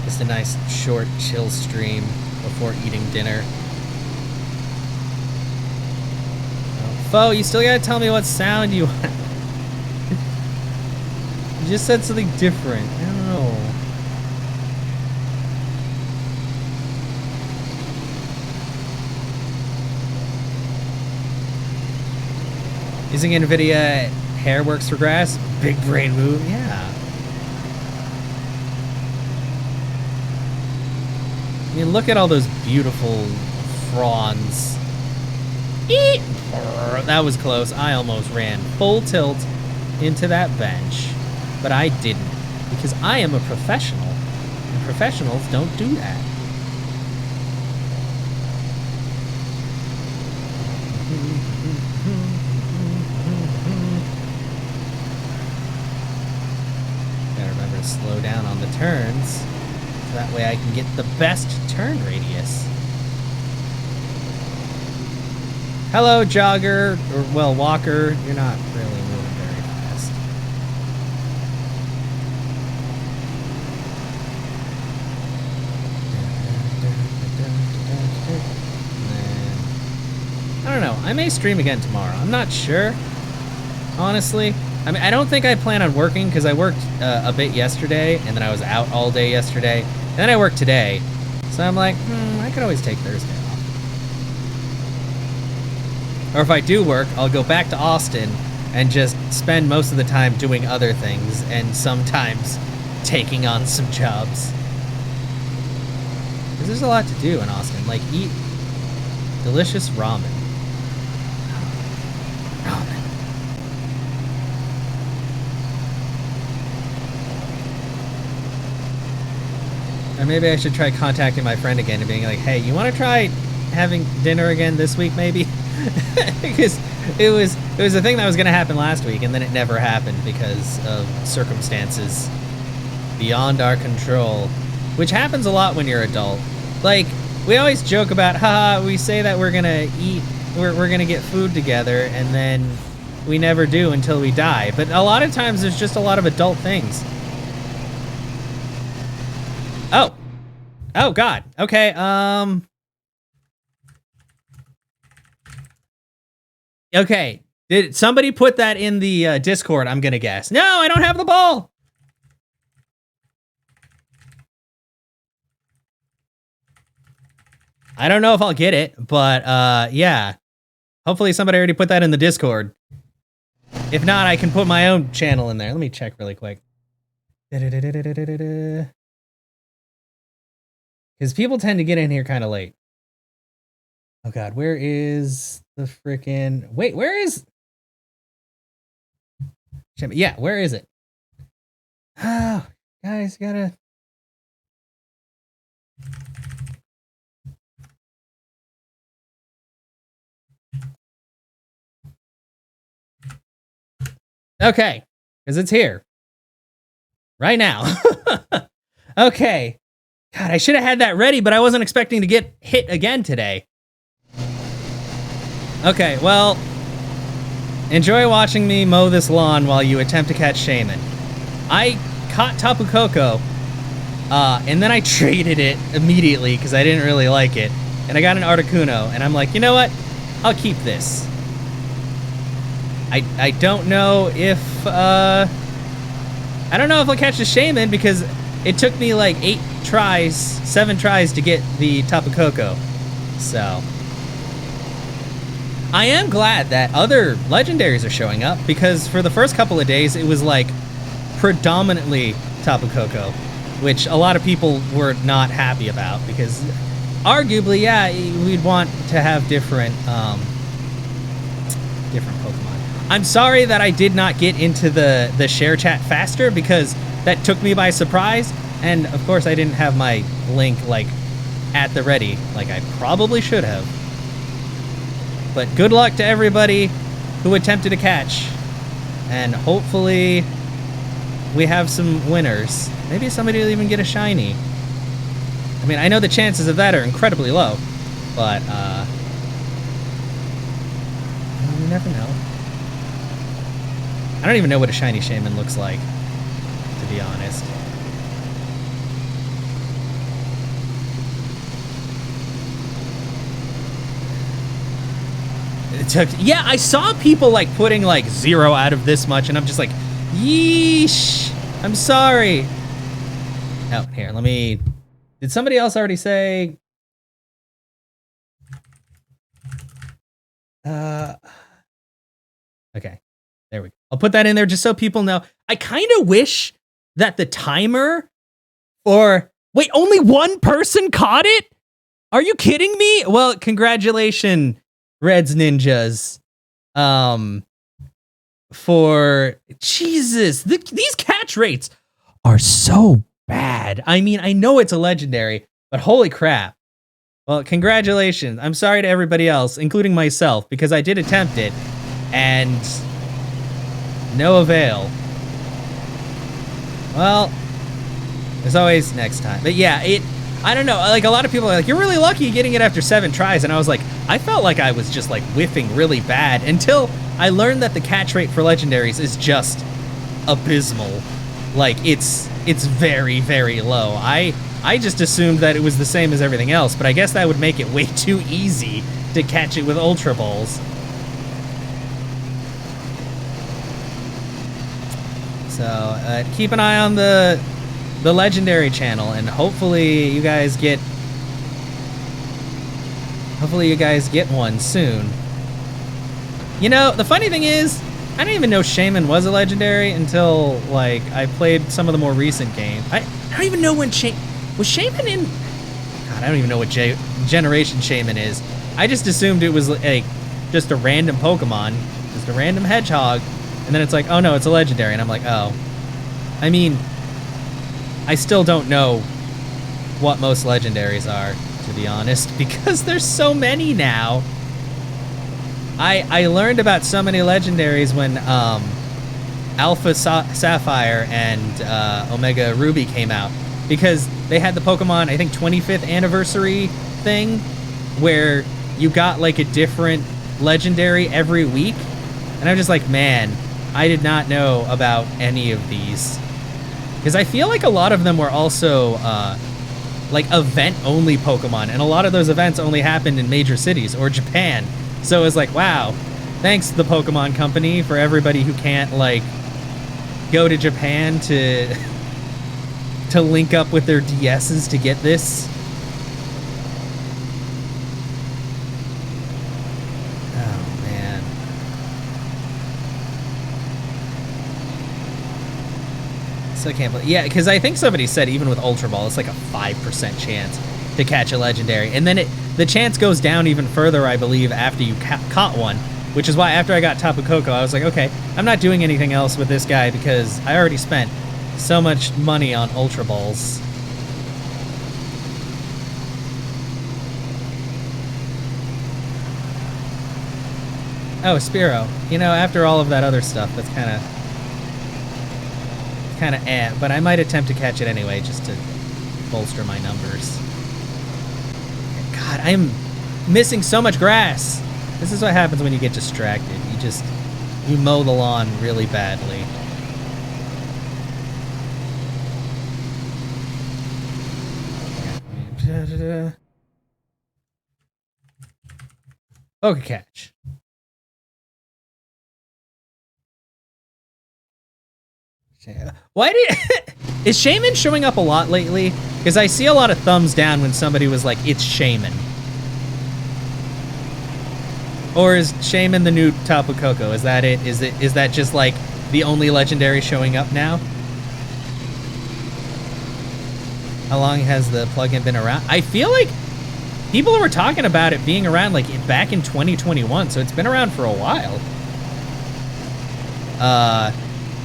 Just a nice, short, chill stream before eating dinner. Oh, Fo, you still gotta tell me what sound you want. You just said something different. I don't know. Using NVIDIA hair works for grass? Big brain move, yeah. I mean, look at all those beautiful fronds. Eek! That was close. I almost ran full tilt into that bench, but I didn't, because I am a professional, and professionals don't do that. Slow down on the turns, so that way I can get the best turn radius. Hello, jogger, or well, walker. You're not really moving very fast. And then, I don't know. I may stream again tomorrow. I'm not sure, honestly. I mean, I don't think I plan on working because I worked a bit yesterday, and then I was out all day yesterday, and then I worked today. So I'm like, I could always take Thursday off. Or if I do work, I'll go back to Austin and just spend most of the time doing other things and sometimes taking on some jobs. Because there's a lot to do in Austin. Like, eat delicious ramen. Or maybe I should try contacting my friend again and being like, hey, you want to try having dinner again this week, maybe? Because it was a thing that was going to happen last week, and then it never happened because of circumstances beyond our control, which happens a lot when you're adult. Like, we always joke about, haha, we say that we're going to eat, we're going to get food together, and then we never do until we die. But a lot of times there's just a lot of adult things. Oh. Oh, God. Okay, Okay. Did somebody put that in the Discord, I'm gonna guess. No, I don't have the ball! I don't know if I'll get it, but yeah. Hopefully somebody already put that in the Discord. If not, I can put my own channel in there. Let me check really quick. Because people tend to get in here kind of late. Oh god, where is the freaking... Wait, where is... Yeah, where is it? Oh, guys, gotta... Okay, because it's here. Right now. Okay. God, I should have had that ready, but I wasn't expecting to get hit again today. Okay, well, enjoy watching me mow this lawn while you attempt to catch Shaman. I caught Tapu Koko, and then I traded it immediately because I didn't really like it. And I got an Articuno, and I'm like, you know what? I'll keep this. I don't know if, I don't know if I'll catch the Shaman because it took me like 7 tries to get the Tapu Koko. So I am glad that other legendaries are showing up because for the first couple of days it was like predominantly Tapu Koko, which a lot of people were not happy about because arguably, yeah, we'd want to have different Pokemon. I'm sorry that I did not get into the share chat faster because that took me by surprise, and of course I didn't have my link like at the ready like I probably should have. But good luck to everybody who attempted to catch, and hopefully we have some winners. Maybe somebody will even get a shiny. I mean, I know the chances of that are incredibly low, but you never know. I don't even know what a shiny Shaman looks like, to be honest. Yeah, I saw people like putting like 0 out of this much, and I'm just like, yeesh, I'm sorry. Oh, here, let me... Did somebody else already say... Okay, there we go. I'll put that in there just so people know. I kind of wish that the timer or... Wait, only one person caught it? Are you kidding me? Well, congratulations, Reds Ninjas. For... Jesus, these catch rates are so bad. I mean, I know it's a legendary, but holy crap. Well, congratulations. I'm sorry to everybody else, including myself, because I did attempt it, and no avail. Well, there's always next time. But yeah, I don't know, like a lot of people are like, you're really lucky getting it after 7 tries, and I was like, I felt like I was just like whiffing really bad until I learned that the catch rate for legendaries is just abysmal. Like, it's very, very low. I just assumed that it was the same as everything else, but I guess that would make it way too easy to catch it with Ultra Balls. So, keep an eye on the Legendary channel, and hopefully you guys get one soon. You know, the funny thing is, I didn't even know Shaman was a legendary until, like, I played some of the more recent games. I don't even know when was Shaman in... God, I don't even know what generation Shaman is. I just assumed it was, like, just a random Pokemon, just a random hedgehog, and then it's like, oh no, it's a legendary, and I'm like, oh. I mean, I still don't know what most legendaries are, to be honest, because there's so many now. I learned about so many legendaries when Alpha Sapphire and Omega Ruby came out, because they had the Pokemon, I think, 25th anniversary thing, where you got like a different legendary every week, and I'm just like, man, I did not know about any of these, because I feel like a lot of them were also like event-only Pokemon, and a lot of those events only happened in major cities or Japan. So it was like, wow, thanks the Pokemon Company for everybody who can't like go to Japan to link up with their DSs to get this. So I can't believe. Yeah, because I think somebody said even with Ultra Ball, it's like a 5% chance to catch a legendary, and then the chance goes down even further, I believe, after you caught one. Which is why after I got Tapu Koko, I was like, okay, I'm not doing anything else with this guy because I already spent so much money on Ultra Balls. Oh, Spearow. You know, after all of that other stuff, that's kind of but I might attempt to catch it anyway just to bolster my numbers. God, I am missing so much grass. This is what happens when you get distracted. You mow the lawn really badly. Okay, catch. Why did is Shaman showing up a lot lately? Because I see a lot of thumbs down when somebody was like, "It's Shaman." Or is Shaman the new Tapu Koko? Is that it? Is that just like the only legendary showing up now? How long has the plugin been around? I feel like people were talking about it being around like back in 2021, so it's been around for a while.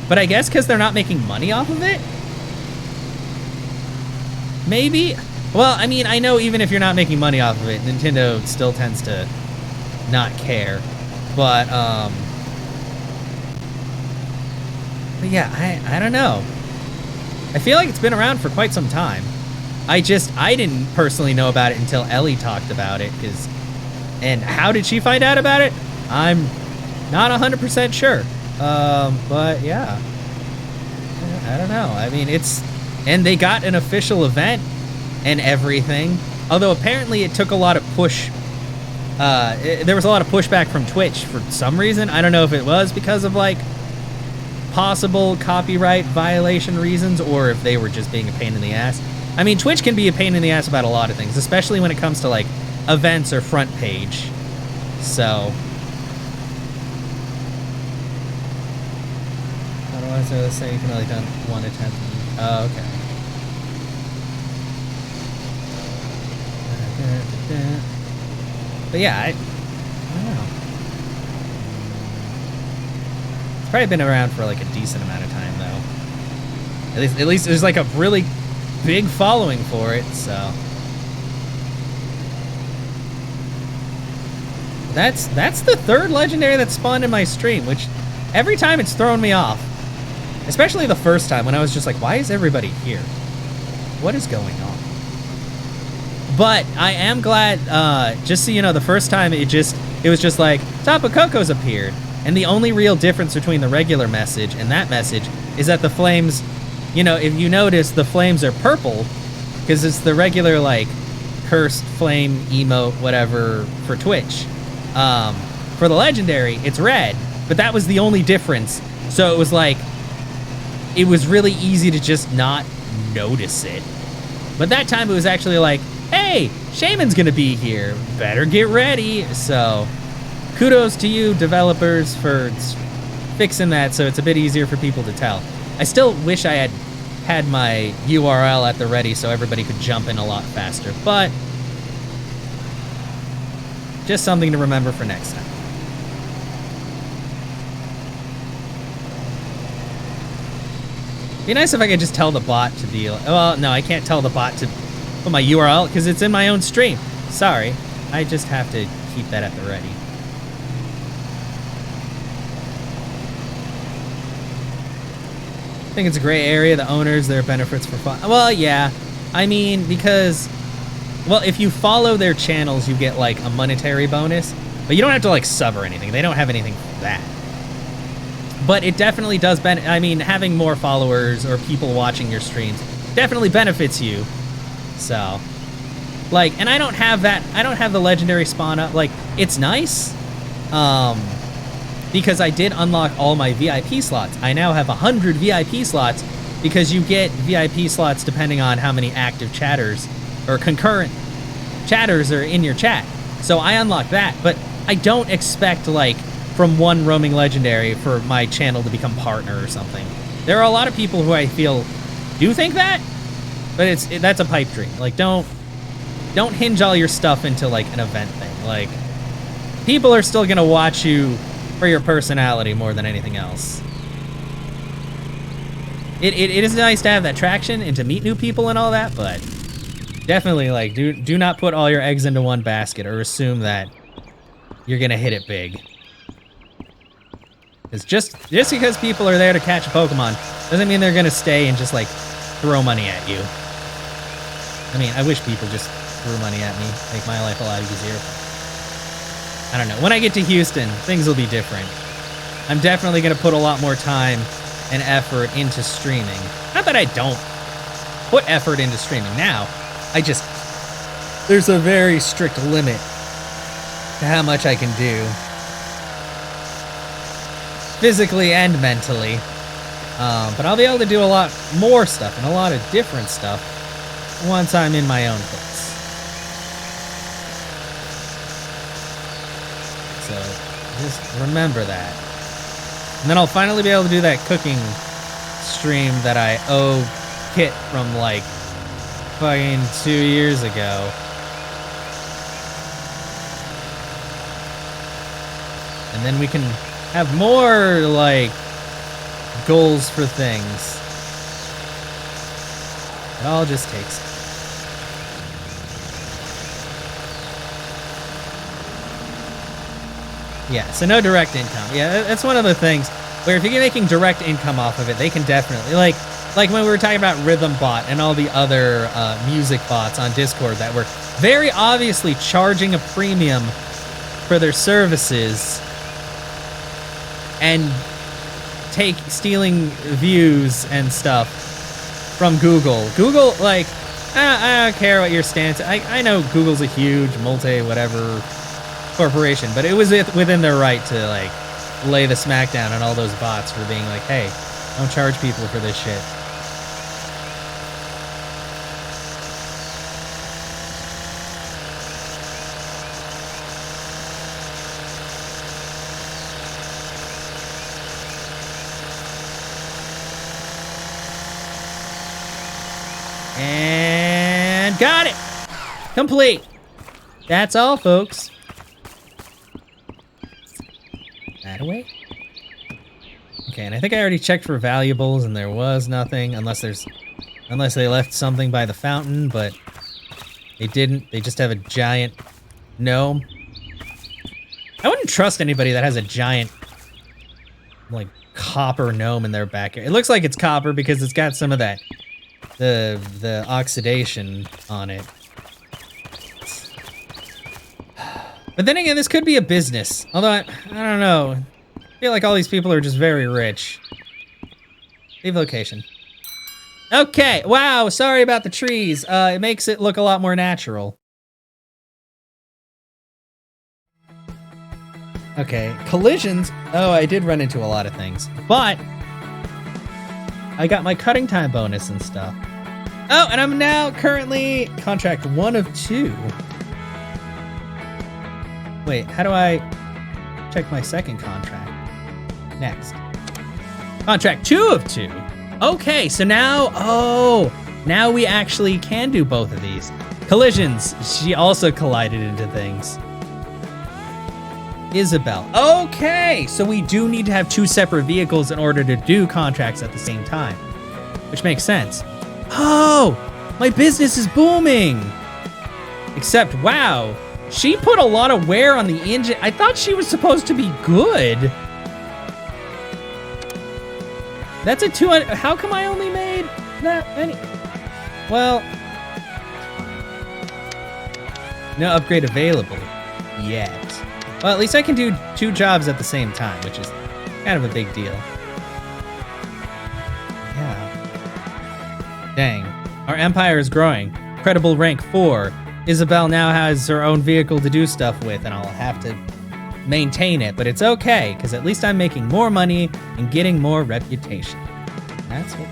But I guess because they're not making money off of it? Maybe? Well, I mean, I know even if you're not making money off of it, Nintendo still tends to not care. But yeah, I don't know. I feel like it's been around for quite some time. I didn't personally know about it until Ellie talked about it, and how did she find out about it? I'm not 100% sure. But yeah, I don't know. I mean, and they got an official event and everything. Although apparently it took a lot of push. There was a lot of pushback from Twitch for some reason. I don't know if it was because of like possible copyright violation reasons or if they were just being a pain in the ass. I mean, Twitch can be a pain in the ass about a lot of things, especially when it comes to like events or front page. So. Otherwise, they're saying you can only done 1 attempt. Oh, okay. But yeah, I don't know. It's probably been around for like a decent amount of time, though. At least there's like a really big following for it, so. That's the third legendary that spawned in my stream, which every time it's thrown me off. Especially the first time when I was just like, why is everybody here? What is going on? But I am glad, just so you know, the first time it was just like, Tapu Koko's appeared. And the only real difference between the regular message and that message is that the flames, you know, if you notice, the flames are purple because it's the regular, like, cursed flame emote, whatever, for Twitch. For the legendary, it's red, but that was the only difference. So it was like, it was really easy to just not notice it. But that time it was actually like, hey, Shaman's gonna be here. Better get ready. So kudos to you developers for fixing that so it's a bit easier for people to tell. I still wish I had my URL at the ready so everybody could jump in a lot faster, but just something to remember for next time. Be nice if I could just tell the bot to be... Well, no, I can't tell the bot to put my URL because it's in my own stream. Sorry. I just have to keep that at the ready. I think it's a gray area. The owners, their benefits for fun. Well, yeah. I mean, because... Well, if you follow their channels, you get, like, a monetary bonus. But you don't have to, like, sub or anything. They don't have anything for that. But it definitely does I mean, having more followers or people watching your streams definitely benefits you. So, like, and I don't have that. I don't have the legendary spawn up. Like, it's nice, because I did unlock all my VIP slots. I now have 100 VIP slots because you get VIP slots depending on how many active chatters or concurrent chatters are in your chat. So I unlocked that, but I don't expect, like, from one roaming legendary for my channel to become partner or something. There are a lot of people who I feel do think that, but that's a pipe dream. Like, don't hinge all your stuff into like an event thing. Like, people are still gonna watch you for your personality more than anything else. It is nice to have that traction and to meet new people and all that, but definitely, like, do not put all your eggs into one basket or assume that you're gonna hit it big. Because just because people are there to catch a Pokemon doesn't mean they're gonna stay and just like throw money at you. I mean, I wish people just threw money at me, make my life a lot easier. I don't know. When I get to Houston, things will be different. I'm definitely gonna put a lot more time and effort into streaming. Not that I don't put effort into streaming now. There's a very strict limit to how much I can do. Physically and mentally. But I'll be able to do a lot more stuff and a lot of different stuff once I'm in my own place. So just remember that. And then I'll finally be able to do that cooking stream that I owe Kit from like fucking 2 years ago. And then we can have more like goals for things. It all just takes. Yeah, so no direct income. Yeah, that's one of the things where if you're making direct income off of it, they can definitely, like when we were talking about Rhythm Bot and all the other music bots on Discord that were very obviously charging a premium for their services and stealing views and stuff from Google. Google, like, I don't care what your stance. I know Google's a huge multi-whatever corporation, but it was within their right to like lay the smackdown on all those bots for being like, hey, don't charge people for this shit. And got it! Complete! That's all, folks. That away? Okay, and I think I already checked for valuables and there was nothing, unless they left something by the fountain, but they didn't. They just have a giant gnome. I wouldn't trust anybody that has a giant, like, copper gnome in their backyard. It looks like it's copper because it's got some of that, the oxidation on it. But then again, this could be a business. Although, I don't know. I feel like all these people are just very rich. Leave location. Okay, wow, sorry about the trees. It makes it look a lot more natural. Okay, collisions. Oh, I did run into a lot of things. But I got my cutting time bonus and stuff. Oh, and I'm now currently contract 1 of 2. Wait, how do I check my second contract? Next. Contract 2 of 2. Okay, so now we actually can do both of these. Collisions. She also collided into things. Isabel. Okay, so we do need to have 2 separate vehicles in order to do contracts at the same time, which makes sense. Oh, my business is booming. Except, wow, she put a lot of wear on the engine. I thought she was supposed to be good. That's a 200. How come I only made that many? Well, no upgrade available yet. Well, at least I can do 2 jobs at the same time, which is kind of a big deal. Yeah. Dang. Our empire is growing. Credible rank 4. Isabel now has her own vehicle to do stuff with, and I'll have to maintain it, but it's okay, because at least I'm making more money and getting more reputation. That's what